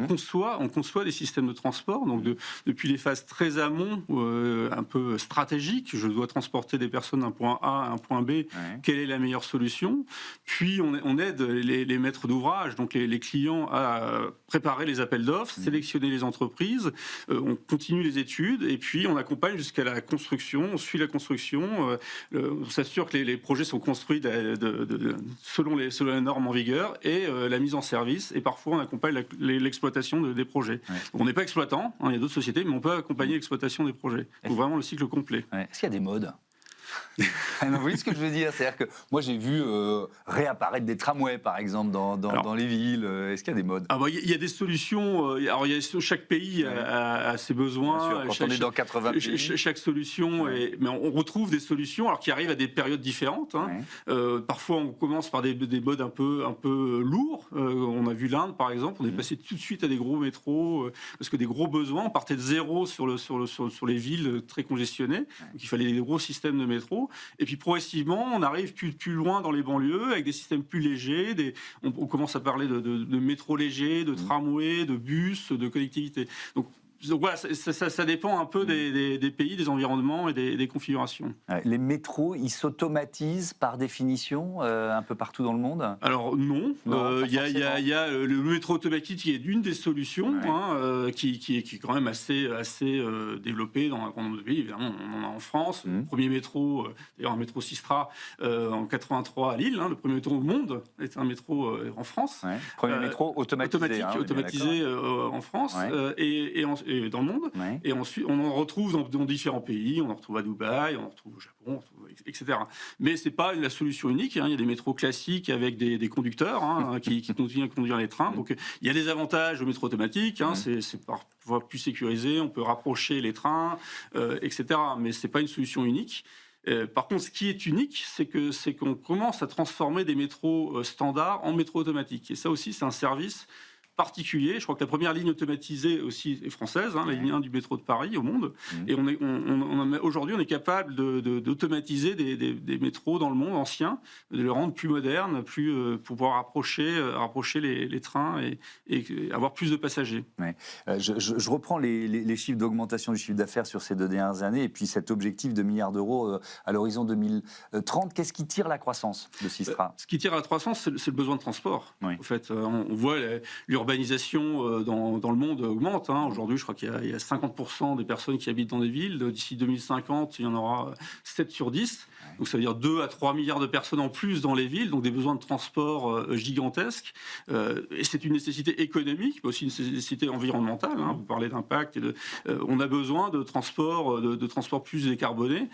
conçoit des systèmes de transport, donc depuis les phases très amont, un peu stratégiques, je dois transporter des personnes d'un point A à un point B, quelle est la meilleure solution ? Puis on aide les maîtres d'ouvrage, donc les clients, à préparer les appels d'offres, sélectionner les entreprises, on continue les études, et puis on accompagne jusqu'à la construction, on suit la construction, on s'assure que les projets sont construits selon les normes en vigueur, et la mise en service, et parfois on accompagne l'exploitation des projets. Donc on n'est pas exploitant, il y a d'autres sociétés, mais on peut accompagner l'exploitation des projets. Donc vraiment le cycle complet. Est-ce qu'il y a des modes ? Vous voyez ce que je veux dire ? C'est-à-dire que moi j'ai vu réapparaître des tramways par exemple dans les villes. Est-ce qu'il y a des modes ? Il y a des solutions. Alors chaque pays a ses besoins. Bien sûr, quand on est dans 80 pays. Chaque solution, mais on retrouve des solutions alors qui arrivent à des périodes différentes. Parfois on commence par des modes un peu lourds. On a vu l'Inde par exemple. On est passé tout de suite à des gros métros parce que des gros besoins. On partait de zéro sur les villes très congestionnées. Donc il fallait des gros systèmes de métro. Et puis progressivement, on arrive plus loin dans les banlieues avec des systèmes plus légers. On commence à parler de métro léger, de tramway, de bus, de connectivité. Donc voilà, ça dépend un peu des pays, des environnements et des configurations. Les métros, ils s'automatisent par définition un peu partout dans le monde ? Alors non. Il y a le métro automatique qui est une des solutions, qui est quand même assez développée dans un grand nombre de pays. Évidemment, on en a en France. Le premier métro, d'ailleurs un métro Systra en 83 à Lille, le premier métro au monde est un métro en France. Premier métro automatisé en France et dans le monde. Et ensuite, on en retrouve dans différents pays. On en retrouve à Dubaï, on en retrouve au Japon, etc. Mais c'est pas la solution unique. Il y a des métros classiques avec des conducteurs qui continuent à conduire les trains. Donc il y a des avantages au métro automatique. C'est parfois plus sécurisé. On peut rapprocher les trains, etc. Mais c'est pas une solution unique. Par contre, ce qui est unique, c'est qu'on commence à transformer des métros standards en métros automatiques. Et ça aussi, c'est un service particulier. Je crois que la première ligne automatisée aussi est française, la ligne 1 du métro de Paris au monde. Et aujourd'hui, on est capable d'automatiser des métros dans le monde ancien, de les rendre plus modernes, pour pouvoir rapprocher les trains et avoir plus de passagers. Je reprends les chiffres d'augmentation du chiffre d'affaires sur ces 2 dernières années et puis cet objectif de milliards d'euros à l'horizon 2030. Qu'est-ce qui tire la croissance de Systra ? Ce qui tire la croissance, c'est le besoin de transport. En fait, on voit l'urbanisation l'urbanisation dans le monde augmente. Aujourd'hui, je crois qu'il y a 50% des personnes qui habitent dans des villes. D'ici 2050, il y en aura 7 sur 10. Donc ça veut dire 2 à 3 milliards de personnes en plus dans les villes, donc des besoins de transport gigantesques. Et c'est une nécessité économique, mais aussi une nécessité environnementale. Vous parlez d'impact. On a besoin de transport plus décarboné.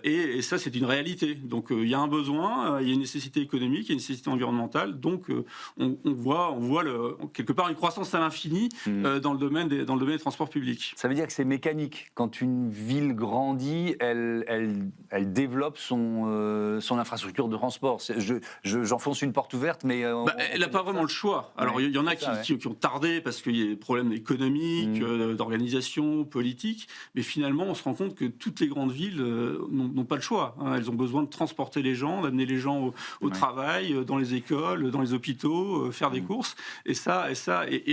Et ça, c'est une réalité. Donc il y a un besoin, il y a une nécessité économique, il y a une nécessité environnementale. Donc on voit quelque part une croissance à l'infini dans le domaine des transports publics. Ça veut dire que c'est mécanique. Quand une ville grandit, elle développe son infrastructure de transport. J'enfonce une porte ouverte, mais... elle n'a pas vraiment le choix. Alors, il y en a qui ont tardé parce qu'il y a des problèmes économiques, d'organisation, politiques, mais finalement, on se rend compte que toutes les grandes villes n'ont pas le choix. Elles ont besoin de transporter les gens, d'amener les gens au travail, dans les écoles, dans les hôpitaux, faire des courses. Et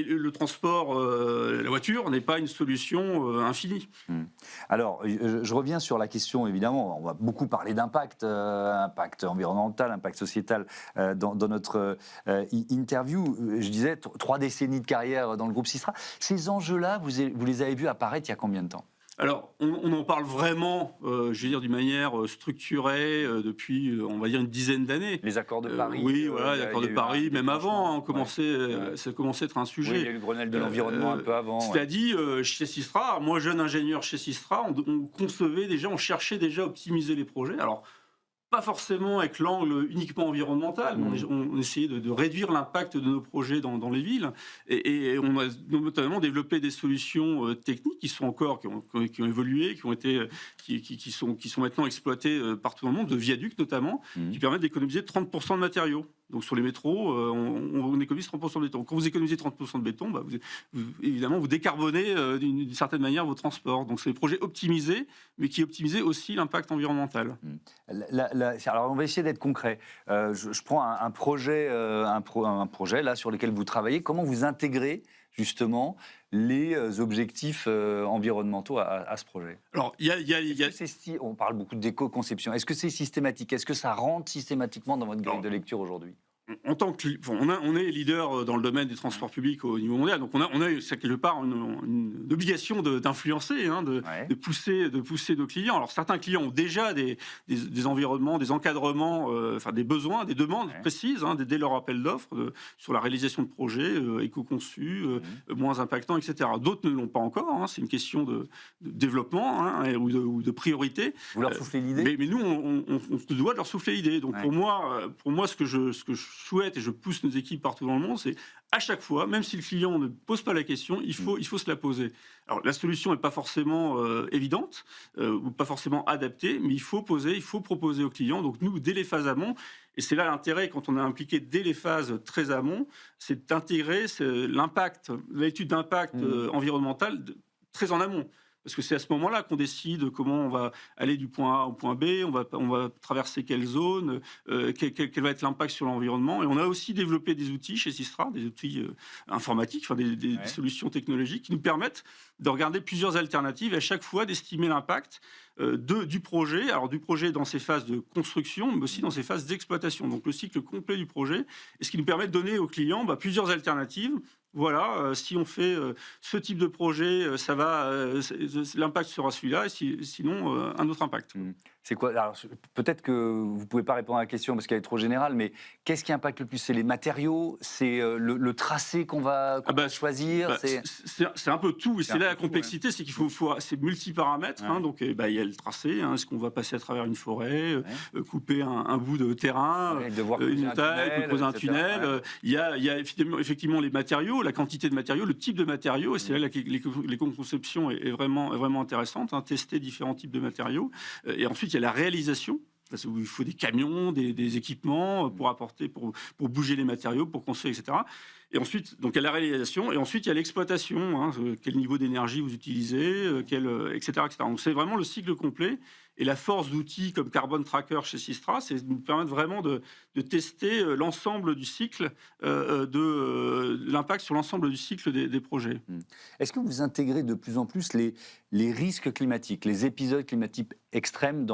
le transport, la voiture, n'est pas une solution infinie. Alors, je reviens sur la question, évidemment, on va beaucoup parler d'impact, impact environnemental, impact sociétal dans notre interview. Je disais 3 décennies de carrière dans le groupe Systra. Ces enjeux-là, vous les avez vus apparaître il y a combien de temps ? Alors, on en parle vraiment, je veux dire, d'une manière structurée depuis, on va dire, une dizaine d'années. Les accords de Paris. Oui, voilà, les accords de Paris, même avant, ça commençait à être un sujet. Oui, il y a eu le Grenelle de l'environnement un peu avant. Cela dit, chez Systra, moi, jeune ingénieur chez Systra, on cherchait déjà à optimiser les projets. Alors, pas forcément avec l'angle uniquement environnemental, mais on essayait de réduire l'impact de nos projets dans les villes, et on a notamment développé des solutions techniques qui ont évolué, qui sont maintenant exploitées partout dans le monde, de viaducs notamment, qui permettent d'économiser 30% de matériaux. Donc sur les métros, on économise 30% de béton. Quand vous économisez 30% de béton, évidemment, vous décarbonez d'une certaine manière vos transports. Donc c'est des projets optimisés, mais qui optimisent aussi l'impact environnemental. Alors on va essayer d'être concret. Je prends un projet là, sur lequel vous travaillez. Comment vous intégrez justement les objectifs environnementaux à ce projet? Alors, on parle beaucoup d'éco-conception. Est-ce que c'est systématique? Est-ce que ça rentre systématiquement dans votre grille de lecture aujourd'hui? En tant que, on est leader dans le domaine des transports publics au niveau mondial, donc on a quelque part une obligation d'influencer, de pousser nos clients. Alors certains clients ont déjà des environnements, des encadrements, des besoins, des demandes précises dès leur appel d'offres sur la réalisation de projets éco-conçus, moins impactants, etc. D'autres ne l'ont pas encore. C'est une question de développement ou de priorité. Vous leur soufflez l'idée? Mais nous, on se doit de leur souffler l'idée. Donc pour moi, ce que je souhaite, et je pousse nos équipes partout dans le monde, c'est à chaque fois, même si le client ne pose pas la question, il faut se la poser. Alors la solution n'est pas forcément évidente ou pas forcément adaptée, mais il faut proposer au client. Donc nous, dès les phases amont, et c'est là l'intérêt quand on est impliqué dès les phases très amont, c'est d'intégrer l'étude d'impact environnemental très en amont. Parce que c'est à ce moment-là qu'on décide comment on va aller du point A au point B, on va traverser quelle zone, quel va être l'impact sur l'environnement. Et on a aussi développé des outils chez Systra, des outils informatiques, des solutions technologiques qui nous permettent de regarder plusieurs alternatives et à chaque fois d'estimer l'impact du projet. Alors du projet dans ses phases de construction, mais aussi dans ses phases d'exploitation. Donc le cycle complet du projet, et ce qui nous permet de donner aux clients plusieurs alternatives. Voilà, si on fait ce type de projet, l'impact sera celui-là, et sinon un autre impact. C'est quoi? Alors, peut-être que vous ne pouvez pas répondre à la question parce qu'elle est trop générale, mais qu'est-ce qui impacte le plus? C'est les matériaux? C'est le tracé qu'on va choisir? C'est un peu tout, et c'est là la complexité, c'est qu'il faut c'est multiparamètres. Donc il y a le tracé, est-ce qu'on va passer à travers une forêt, couper un bout de terrain, une montagne, poser un tunnel. Il y a effectivement les matériaux, la quantité de matériaux, le type de matériaux, et c'est là que l'éco-conception est vraiment intéressante, tester différents types de matériaux. Et ensuite, il y a la réalisation, parce qu'il faut des camions, des équipements pour apporter, pour bouger les matériaux, pour construire, etc. Et ensuite, donc il y a la réalisation, et ensuite il y a l'exploitation, quel niveau d'énergie vous utilisez, etc., etc. Donc c'est vraiment le cycle complet. Et la force d'outils comme Carbon Tracker chez Systra, c'est de nous permettre vraiment de tester l'ensemble du cycle, l'impact sur l'ensemble du cycle des projets. Est-ce que vous intégrez de plus en plus les risques climatiques, les épisodes climatiques extrême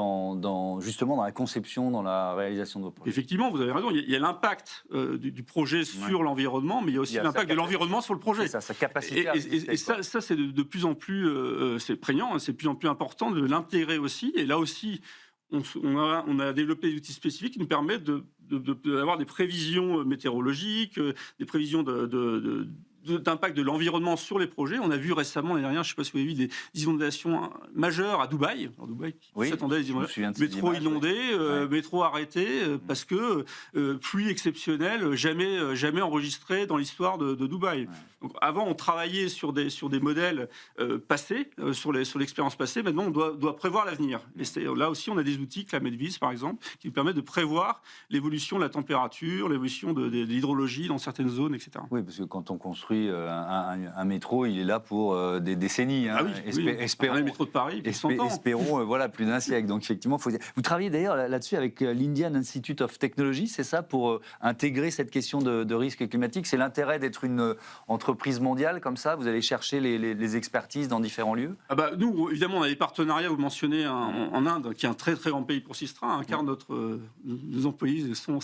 justement dans la conception, dans la réalisation de vos projets. Effectivement, vous avez raison. Il y a l'impact du projet sur l'environnement, mais il y a aussi l'impact de l'environnement sur le projet. C'est ça, sa capacité à résister, et ça, c'est de plus en plus c'est prégnant, hein, c'est de plus en plus important de l'intégrer aussi. Et là aussi, on a développé des outils spécifiques qui nous permettent d'avoir des prévisions météorologiques, des prévisions d'impact de l'environnement sur les projets. On a vu récemment, l'année dernière, je ne sais pas si vous avez vu, des inondations majeures à Dubaï. Alors, Dubaï, qui s'attendait à des inondations. Métro inondé, métro arrêté, parce que pluie exceptionnelle, jamais enregistrée dans l'histoire de Dubaï. Ouais. Donc, avant, on travaillait sur des modèles passés, sur l'expérience passée. Maintenant, on doit prévoir l'avenir. Et là aussi, on a des outils, la Medvis, par exemple, qui nous permettent de prévoir l'évolution de la température, l'évolution de l'hydrologie dans certaines zones, etc. Oui, parce que quand on construit un métro, il est là pour des décennies. Hein. Ah oui, espérons, le métro de Paris, espérons plus d'un siècle. Donc effectivement, faut dire. Vous travaillez d'ailleurs là-dessus avec l'Indian Institute of Technology, c'est ça, pour intégrer cette question de risque climatique. C'est l'intérêt d'être une entreprise mondiale comme ça. Vous allez chercher les expertises dans différents lieux. Nous, évidemment, on a des partenariats. Vous mentionnez en Inde, qui est un très très grand pays pour Systra. Un quart de nos employés sont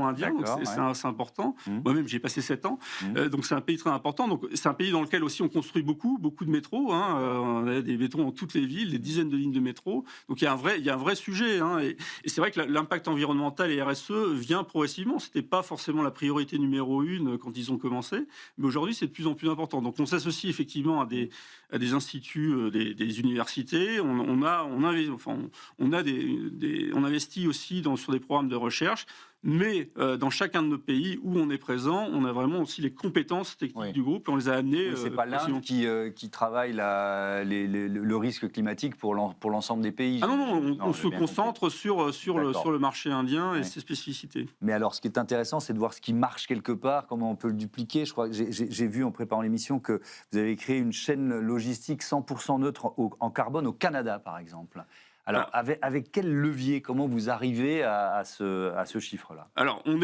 indiens, donc c'est important. Moi-même, j'y ai passé 7 ans. Donc c'est un pays très important. Donc, c'est un pays dans lequel aussi on construit beaucoup de métros. Hein. On a des métros dans toutes les villes, des dizaines de lignes de métro. Donc il y a un vrai sujet. Hein. Et c'est vrai que l'impact environnemental et RSE vient progressivement. C'était pas forcément la priorité numéro 1 quand ils ont commencé, mais aujourd'hui c'est de plus en plus important. Donc on s'associe effectivement à des instituts, des universités. On investit aussi sur des programmes de recherche. Mais dans chacun de nos pays où on est présent, on a vraiment aussi les compétences techniques du groupe et on les a amenées. C'est pas l'Inde qui travaille le risque climatique pour l'ensemble des pays. Ah non, on se concentre sur le marché indien et ses spécificités. Mais alors, ce qui est intéressant, c'est de voir ce qui marche quelque part, comment on peut le dupliquer. Je crois que j'ai vu en préparant l'émission que vous avez créé une chaîne logistique 100% neutre en carbone au Canada, par exemple. Alors, avec quel levier, comment vous arrivez à ce chiffre-là? Alors, on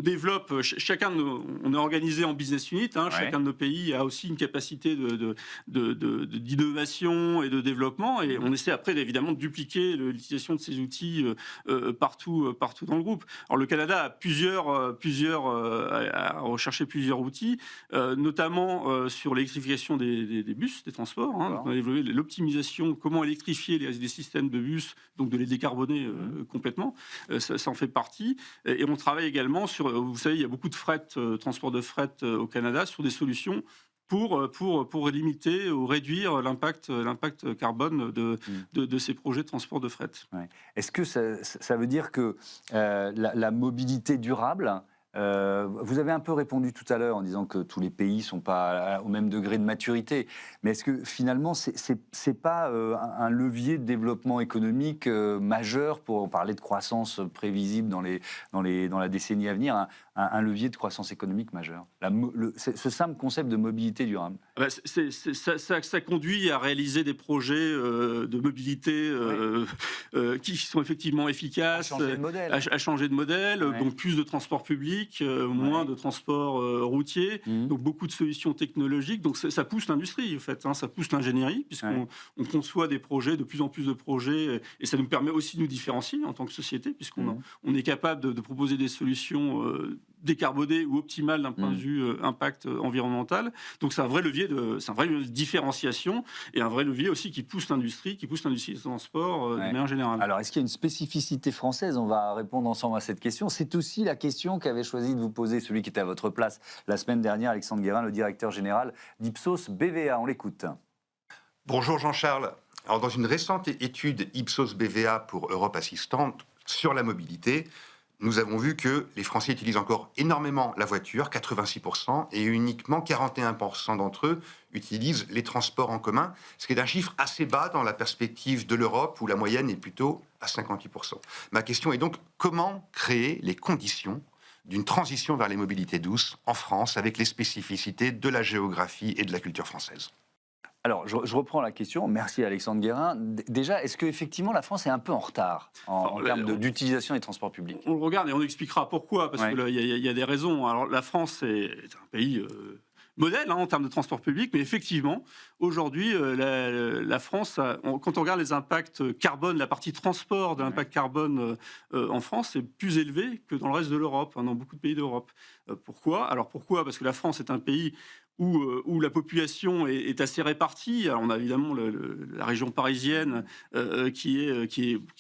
développe, on est organisé en business unit, hein, chacun de nos pays a aussi une capacité d'innovation et de développement, et on essaie après évidemment de dupliquer l'utilisation de ces outils partout dans le groupe. Alors le Canada a recherché plusieurs outils, notamment sur l'électrification des bus, des transports. Hein. On a développé l'optimisation, comment électrifier les systèmes de bus, donc de les décarboner complètement. Ça en fait partie, et on travaille également vous savez, il y a beaucoup de transport de fret au Canada, sur des solutions pour limiter ou réduire l'impact carbone de ces projets de transport de fret. Ouais. Est-ce que ça veut dire que la mobilité durable, vous avez un peu répondu tout à l'heure en disant que tous les pays ne sont pas au même degré de maturité, mais est-ce que finalement c'est pas un levier de développement économique majeur, pour parler de croissance prévisible dans la décennie à venir, un levier de croissance économique majeur, ce simple concept de mobilité durable? Ça conduit à réaliser des projets de mobilité qui sont effectivement efficaces, à changer de modèle, donc plus de transport public, moins de transport routier, donc beaucoup de solutions technologiques. Donc ça pousse l'industrie, en fait, hein, ça pousse l'ingénierie, puisqu'on conçoit des projets, de plus en plus de projets, et ça nous permet aussi de nous différencier en tant que société, puisqu'on est capable de proposer des solutions décarbonées ou optimales d'un point de vue impact environnemental. Donc c'est un vrai levier de différenciation, et un vrai levier aussi qui pousse l'industrie du transport de manière générale. Alors, est-ce qu'il y a une spécificité française? On va répondre ensemble à cette question. C'est aussi la question qu'avait choisi de vous poser celui qui était à votre place la semaine dernière, Alexandre Guérin, le directeur général d'Ipsos BVA. On l'écoute. Bonjour Jean-Charles. Alors, dans une récente étude Ipsos BVA pour Europe Assistante sur la mobilité, nous avons vu que les Français utilisent encore énormément la voiture, 86%, et uniquement 41% d'entre eux utilisent les transports en commun, ce qui est un chiffre assez bas dans la perspective de l'Europe, où la moyenne est plutôt à 58%. Ma question est donc, comment créer les conditions d'une transition vers les mobilités douces en France, avec les spécificités de la géographie et de la culture française? Alors, je reprends la question. Merci Alexandre Guérin. Déjà, est-ce qu'effectivement la France est un peu en retard en termes d'utilisation des transports publics? On le regarde et on expliquera pourquoi, parce qu'il y a des raisons. Alors, la France est un pays modèle en termes de transport public, mais effectivement, aujourd'hui, la France, quand on regarde les impacts carbone, la partie transport de l'impact carbone en France, c'est plus élevé que dans le reste de l'Europe, dans beaucoup de pays d'Europe. Pourquoi ? Alors pourquoi ? Parce que la France est un pays où la population est assez répartie. Alors on a évidemment la région parisienne qui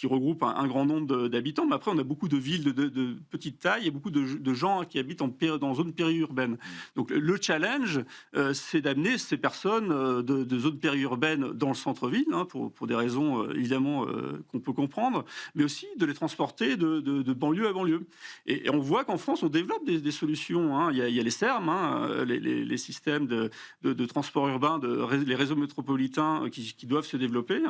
regroupe un grand nombre d'habitants, mais après on a beaucoup de villes de petite taille et beaucoup de gens qui habitent dans zone périurbaine. Donc le challenge, c'est d'amener ces personnes de zones périurbaines dans le centre-ville, pour des raisons évidemment qu'on peut comprendre, mais aussi de les transporter de banlieue à banlieue. Et on voit qu'en France, on développe des solutions. Il y a les SERM, les systèmes de transport urbain, les réseaux métropolitains qui doivent se développer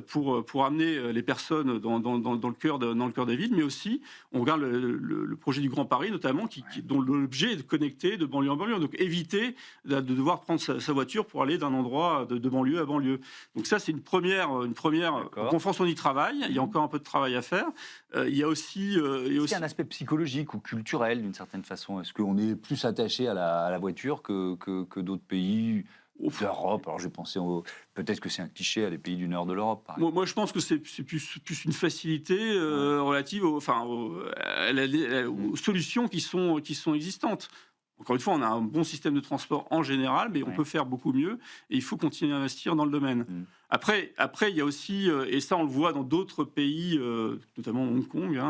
pour amener les personnes dans le cœur des villes, mais aussi on regarde le projet du Grand Paris notamment, dont l'objet est de connecter de banlieue en banlieue, donc éviter de devoir prendre sa voiture pour aller d'un endroit de banlieue à banlieue. Donc ça c'est une première. En France on y travaille, il y a encore un peu de travail à faire. Il y a aussi un aspect psychologique ou culturel d'une certaine façon. Est-ce qu'on est plus attaché à la voiture que d'autres pays d'Europe? Alors j'ai pensé peut-être que c'est un cliché à des pays du nord de l'Europe. Moi je pense que c'est plus une facilité relative aux solutions qui sont existantes. Encore une fois, on a un bon système de transport en général, mais on peut faire beaucoup mieux et il faut continuer à investir dans le domaine. Après, il y a aussi, et ça on le voit dans d'autres pays, notamment Hong Kong,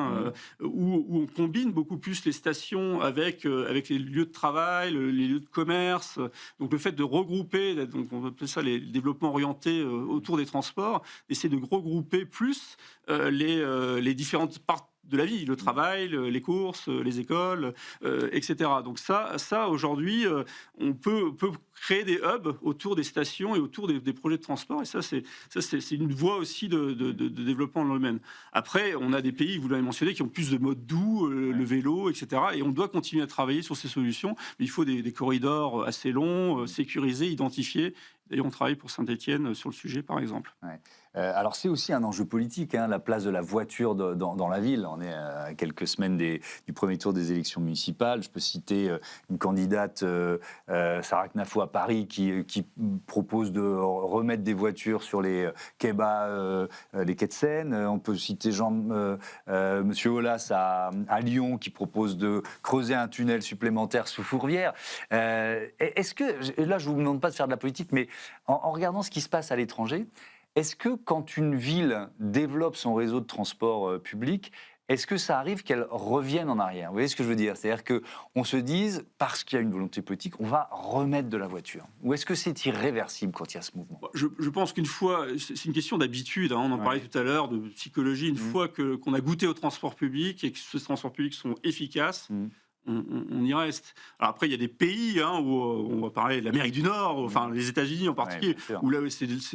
où on combine beaucoup plus les stations avec les lieux de travail, les lieux de commerce. Donc le fait de regrouper, donc on appelle ça les développements orientés autour des transports, essayer de regrouper plus les différentes parties de la vie, le travail, les courses, les écoles, etc. Donc ça aujourd'hui, on peut créer des hubs autour des stations et autour des projets de transport. Et ça, c'est une voie aussi de développement dans le domaine. Après, on a des pays, vous l'avez mentionné, qui ont plus de modes doux, le vélo, etc. Et on doit continuer à travailler sur ces solutions. Mais il faut des corridors assez longs, sécurisés, identifiés. D'ailleurs, on travaille pour Saint-Étienne sur le sujet, par exemple. Ouais. Alors, c'est aussi un enjeu politique, la place de la voiture dans la ville. On est à quelques semaines du premier tour des élections municipales. Je peux citer une candidate, Sarah Knafou à Paris, qui propose de remettre des voitures sur les quais bas, les quais de Seine. On peut citer Monsieur Aulas à Lyon, qui propose de creuser un tunnel supplémentaire sous Fourvière. Est-ce que, là, je ne vous demande pas de faire de la politique, mais en regardant ce qui se passe à l'étranger, est-ce que quand une ville développe son réseau de transport public, est-ce que ça arrive qu'elle revienne en arrière? Vous voyez ce que je veux dire? C'est-à-dire qu'on se dise, parce qu'il y a une volonté politique, on va remettre de la voiture. Ou est-ce que c'est irréversible quand il y a ce mouvement? Je pense qu'une fois, c'est une question d'habitude, on en parlait tout à l'heure, de psychologie, une fois qu'on a goûté au transport public et que ces transports publics sont efficaces, on y reste. Alors après, il y a des pays où on va parler de l'Amérique du Nord, enfin les États-Unis en particulier, où là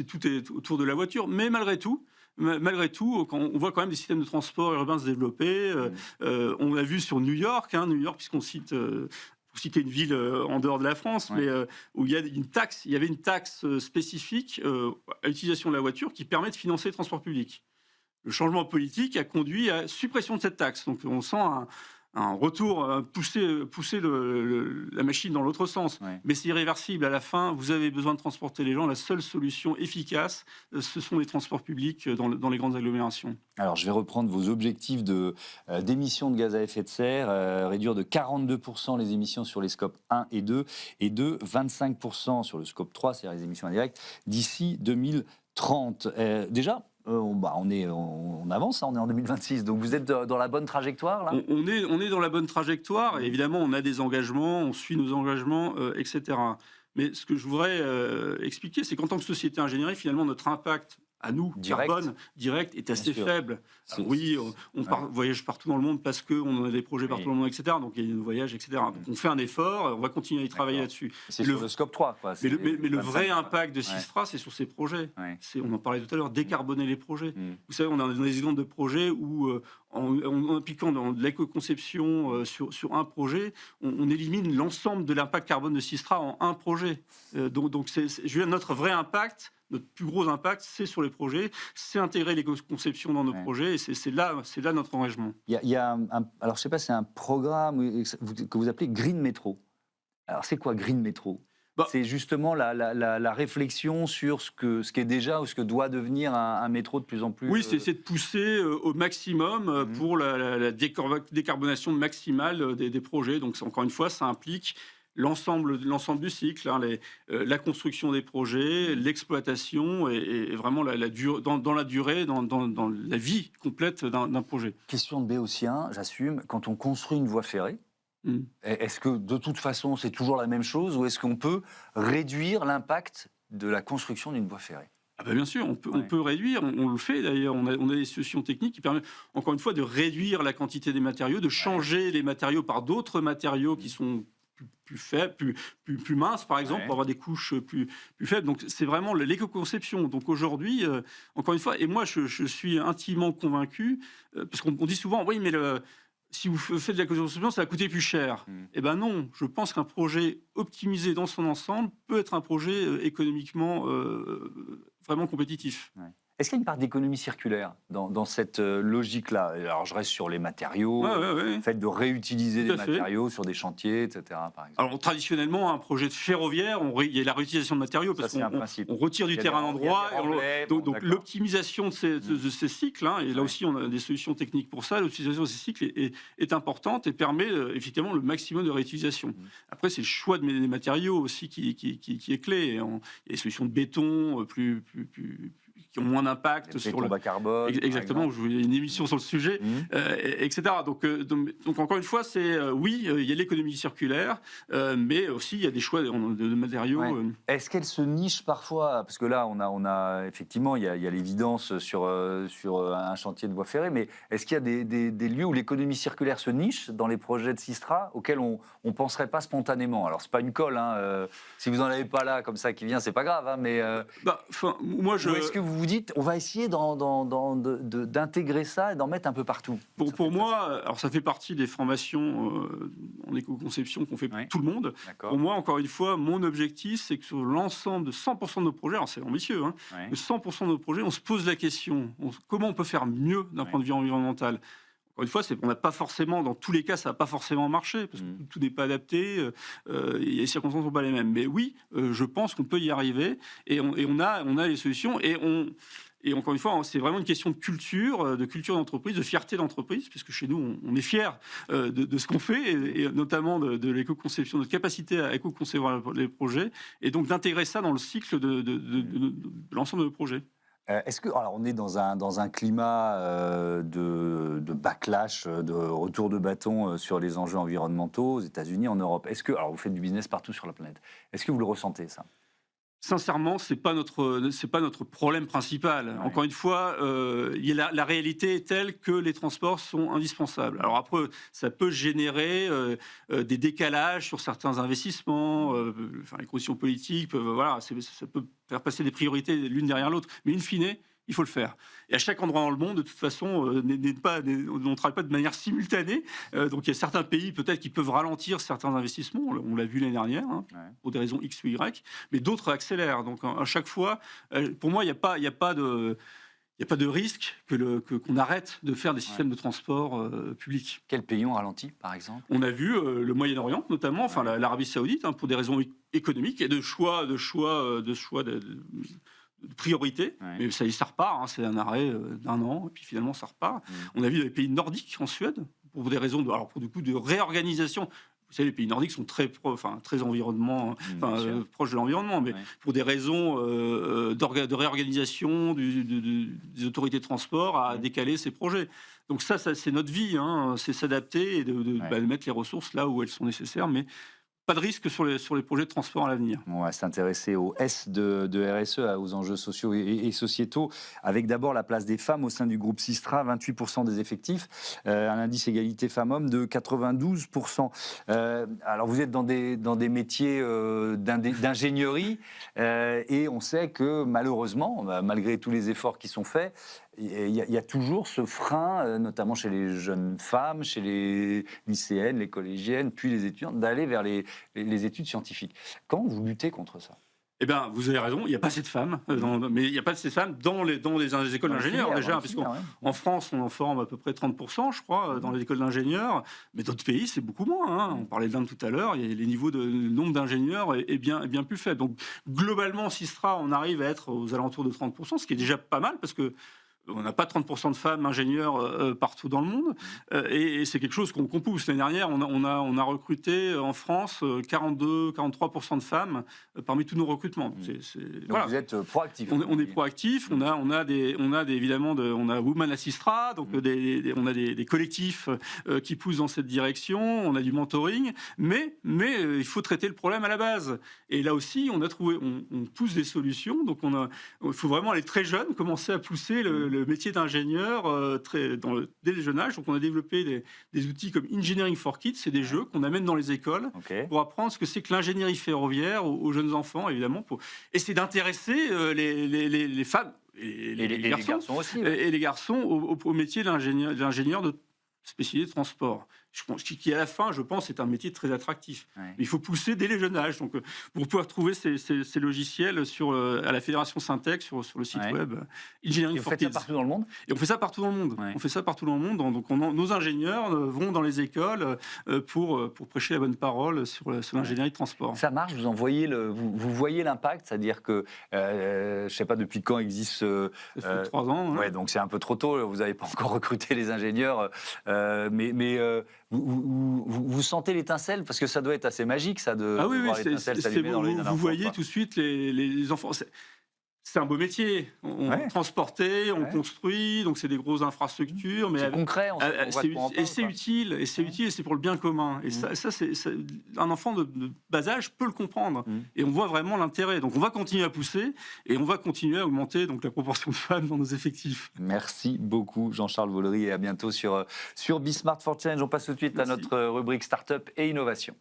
tout est autour de la voiture. Mais malgré tout, quand on voit quand même des systèmes de transport urbain se développer. On l'a vu sur New York, puisqu'on cite pour citer une ville en dehors de la France, mais où il y avait une taxe spécifique à l'utilisation de la voiture qui permet de financer le transport public. Le changement politique a conduit à suppression de cette taxe. Donc on sent un retour, pousser la machine dans l'autre sens. Mais c'est irréversible. À la fin, vous avez besoin de transporter les gens. La seule solution efficace, ce sont les transports publics dans les grandes agglomérations. Alors, je vais reprendre vos objectifs d'émissions de gaz à effet de serre. Réduire de 42% les émissions sur les scopes 1 et 2, et de 25% sur le scope 3, c'est-à-dire les émissions indirectes, d'ici 2030. Déjà, on avance, on est en 2026, donc vous êtes dans la bonne trajectoire là? On est dans la bonne trajectoire, et évidemment on a des engagements, on suit nos engagements, etc. Mais ce que je voudrais expliquer, c'est qu'en tant que société ingénierie, finalement notre impact à nous, carbone direct, est assez faible. Alors, oui, on voyage partout dans le monde parce qu'on a des projets partout dans le monde, etc. Donc il y a des voyages, etc. Donc on fait un effort, on va continuer à y travailler là-dessus. C'est sur le scope 3, quoi. Mais le vrai impact de Sistra, c'est sur ces projets. On en parlait tout à l'heure, décarboner les projets. Vous savez, on a des exemples de projets où, en appliquant dans de l'éco-conception sur un projet, on élimine l'ensemble de l'impact carbone de Sistra en un projet. Donc notre vrai impact, notre plus gros impact, c'est sur les projets, c'est intégrer l'éco-conception dans nos projets, et c'est là notre engagement. Il y a alors je ne sais pas, c'est un programme que vous appelez Green Metro. Alors, c'est quoi Green Metro ? C'est justement la réflexion sur ce qu'est déjà ou ce que doit devenir un métro de plus en plus... Oui, c'est de pousser au maximum pour la décarbonation maximale des projets. Donc, encore une fois, ça implique l'ensemble du cycle, la construction des projets, l'exploitation et vraiment dans la durée, dans la vie complète d'un projet. Question de béotien, j'assume, quand on construit une voie ferrée, est-ce que de toute façon c'est toujours la même chose ou est-ce qu'on peut réduire l'impact de la construction d'une voie ferrée ? Bien sûr, on peut réduire, on le fait d'ailleurs, on a des solutions techniques qui permettent encore une fois de réduire la quantité des matériaux, de changer les matériaux par d'autres matériaux qui sont plus faibles, plus minces par exemple, pour avoir des couches plus faibles. Donc c'est vraiment l'éco-conception. Donc aujourd'hui, encore une fois, et moi je suis intimement convaincu, parce qu'on dit souvent, oui mais si vous faites de la conception, ça va coûter plus cher. Eh bien non, je pense qu'un projet optimisé dans son ensemble peut être un projet économiquement vraiment compétitif. Est-ce qu'il y a une part d'économie circulaire dans cette logique-là ? Alors, je reste sur les matériaux, le fait de réutiliser des matériaux sur des chantiers, etc. Par exemple. Alors, traditionnellement, un projet de ferroviaire, il y a la réutilisation de matériaux parce qu'on retire du terrain d'endroit. Donc, l'optimisation de ces cycles, et là aussi, on a des solutions techniques pour ça, l'optimisation de ces cycles est importante et permet effectivement le maximum de réutilisation. Après, c'est le choix des matériaux aussi qui est clé. Il y a des solutions de béton qui ont moins d'impact sur le bas carbone. Exactement, je voulais une émission sur le sujet, etc. Donc encore une fois, oui, il y a l'économie circulaire, mais aussi il y a des choix de matériaux. Est-ce qu'elle se niche parfois ? Parce que là, on a effectivement, il y a l'évidence sur un chantier de voie ferrée, mais est-ce qu'il y a des lieux où l'économie circulaire se niche dans les projets de Systra auxquels on ne penserait pas spontanément ? Alors, c'est pas une colle, si vous n'en avez pas là, comme ça, qui vient, c'est pas grave, mais... moi, ou est-ce que vous dites, on va essayer d'intégrer ça et d'en mettre un peu partout ? Pour moi, alors ça fait partie des formations en éco-conception qu'on fait pour tout le monde. Pour moi, encore une fois, mon objectif, c'est que sur l'ensemble de 100% de nos projets, alors c'est ambitieux, de 100% de nos projets, on se pose la question, comment on peut faire mieux d'un point de vue environnemental ? Encore une fois, on n'a pas forcément, dans tous les cas, ça n'a pas forcément marché, parce que tout n'est pas adapté, et les circonstances ne sont pas les mêmes. Mais oui, je pense qu'on peut y arriver, et on a les solutions, et encore une fois, c'est vraiment une question de culture d'entreprise, de fierté d'entreprise, puisque chez nous, on est fiers de ce qu'on fait, et notamment de l'éco-conception, notre capacité à éco-concevoir les projets, et donc d'intégrer ça dans le cycle de l'ensemble de nos projets. Alors on est dans un climat de backlash, de retour de bâton sur les enjeux environnementaux aux États-Unis, en Europe. Alors vous faites du business partout sur la planète. Est-ce que vous le ressentez, ça ? Sincèrement, c'est pas notre problème principal. Encore une fois, la réalité est telle que les transports sont indispensables. Alors après, ça peut générer des décalages sur certains investissements. Les conditions politiques ça peut faire passer des priorités l'une derrière l'autre. Mais in fine, il faut le faire. Et à chaque endroit dans le monde, de toute façon, on ne travaille pas de manière simultanée. Donc il y a certains pays peut-être qui peuvent ralentir certains investissements. On l'a vu l'année dernière, pour des raisons X ou Y. Mais d'autres accélèrent. Donc à chaque fois, pour moi, il n'y a pas de risque qu'on arrête de faire des systèmes de transport publics. Quel pays on ralentit, par exemple ? On a vu le Moyen-Orient, notamment, l'Arabie Saoudite, pour des raisons économiques et de choix de priorité, mais ça repart, c'est un arrêt d'un an, et puis finalement ça repart. On a vu les pays nordiques en Suède, pour des raisons de réorganisation. Vous savez, les pays nordiques sont très environnement, proches de l'environnement, mais pour des raisons de réorganisation des autorités de transport à décaler ces projets. Donc ça c'est notre vie, c'est s'adapter et de mettre les ressources là où elles sont nécessaires, mais pas de risque sur les projets de transport à l'avenir. On va s'intéresser au S de RSE, aux enjeux sociaux et sociétaux, avec d'abord la place des femmes au sein du groupe Systra, 28% des effectifs, un indice égalité femmes-hommes de 92%. Alors vous êtes dans des métiers d'ingénierie, et on sait que malheureusement, malgré tous les efforts qui sont faits, il y a toujours ce frein, notamment chez les jeunes femmes, chez les lycéennes, les collégiennes, puis les étudiantes, d'aller vers les études scientifiques. Comment vous luttez contre ça ? Eh bien, vous avez raison, il n'y a pas assez de femmes, mais il n'y a pas assez de femmes dans les écoles d'ingénieurs déjà, puisqu'en France, on en forme à peu près 30%, je crois, dans les écoles d'ingénieurs, mais d'autres pays, c'est beaucoup moins. On parlait d'Inde tout à l'heure, les niveaux de nombre d'ingénieurs est bien plus faible. Donc, globalement, Sistra, on arrive à être aux alentours de 30%, ce qui est déjà pas mal, parce que on n'a pas 30% de femmes ingénieurs partout dans le monde, et c'est quelque chose qu'on pousse. L'année dernière, on a recruté en France 42-43% de femmes parmi tous nos recrutements. Donc voilà. Vous êtes proactif. On est proactif. On a Women Assistra, donc on a des collectifs qui poussent dans cette direction. On a du mentoring, mais il faut traiter le problème à la base. Et là aussi, on pousse des solutions. Donc il faut vraiment aller très jeune, commencer à pousser le métier d'ingénieur dès le jeune âge. Donc on a développé des outils comme Engineering for Kids, c'est des jeux qu'on amène dans les écoles pour apprendre ce que c'est que l'ingénierie ferroviaire aux jeunes enfants, évidemment, pour essayer d'intéresser les femmes et les garçons aussi, et les garçons au métier d'ingénieur de spécialisé de transport. Qui à la fin, je pense, est un métier très attractif. Mais il faut pousser dès les jeunes âges. Donc, pour pouvoir trouver ces logiciels à la Fédération Syntec, sur le site web Engineering for Kids. Et on fait ça partout dans le monde ? Et on fait ça partout dans le monde. On fait ça partout dans le monde. Donc, nos ingénieurs vont dans les écoles pour prêcher la bonne parole sur l'ingénierie de transport. Ça marche, vous voyez l'impact, c'est-à-dire que, je ne sais pas depuis quand existe... Ça fait 3 ans. Ouais, donc c'est un peu trop tôt, vous n'avez pas encore recruté les ingénieurs, mais vous sentez l'étincelle, parce que ça doit être assez magique, ça, de voir l'étincelle s'allumer dans les enfants. Vous voyez tout de suite les enfants. C'est un beau métier. On transporte, on construit, donc c'est des grosses infrastructures. Mais c'est concret, c'est utile, et c'est pour le bien commun. Et ça un enfant de bas âge peut le comprendre. Et on voit vraiment l'intérêt. Donc on va continuer à pousser, et on va continuer à augmenter donc la proportion de femmes dans nos effectifs. Merci beaucoup, Jean-Charles Volery, et à bientôt sur Be Smart for Change. On passe tout de suite à notre rubrique Start-up et Innovation.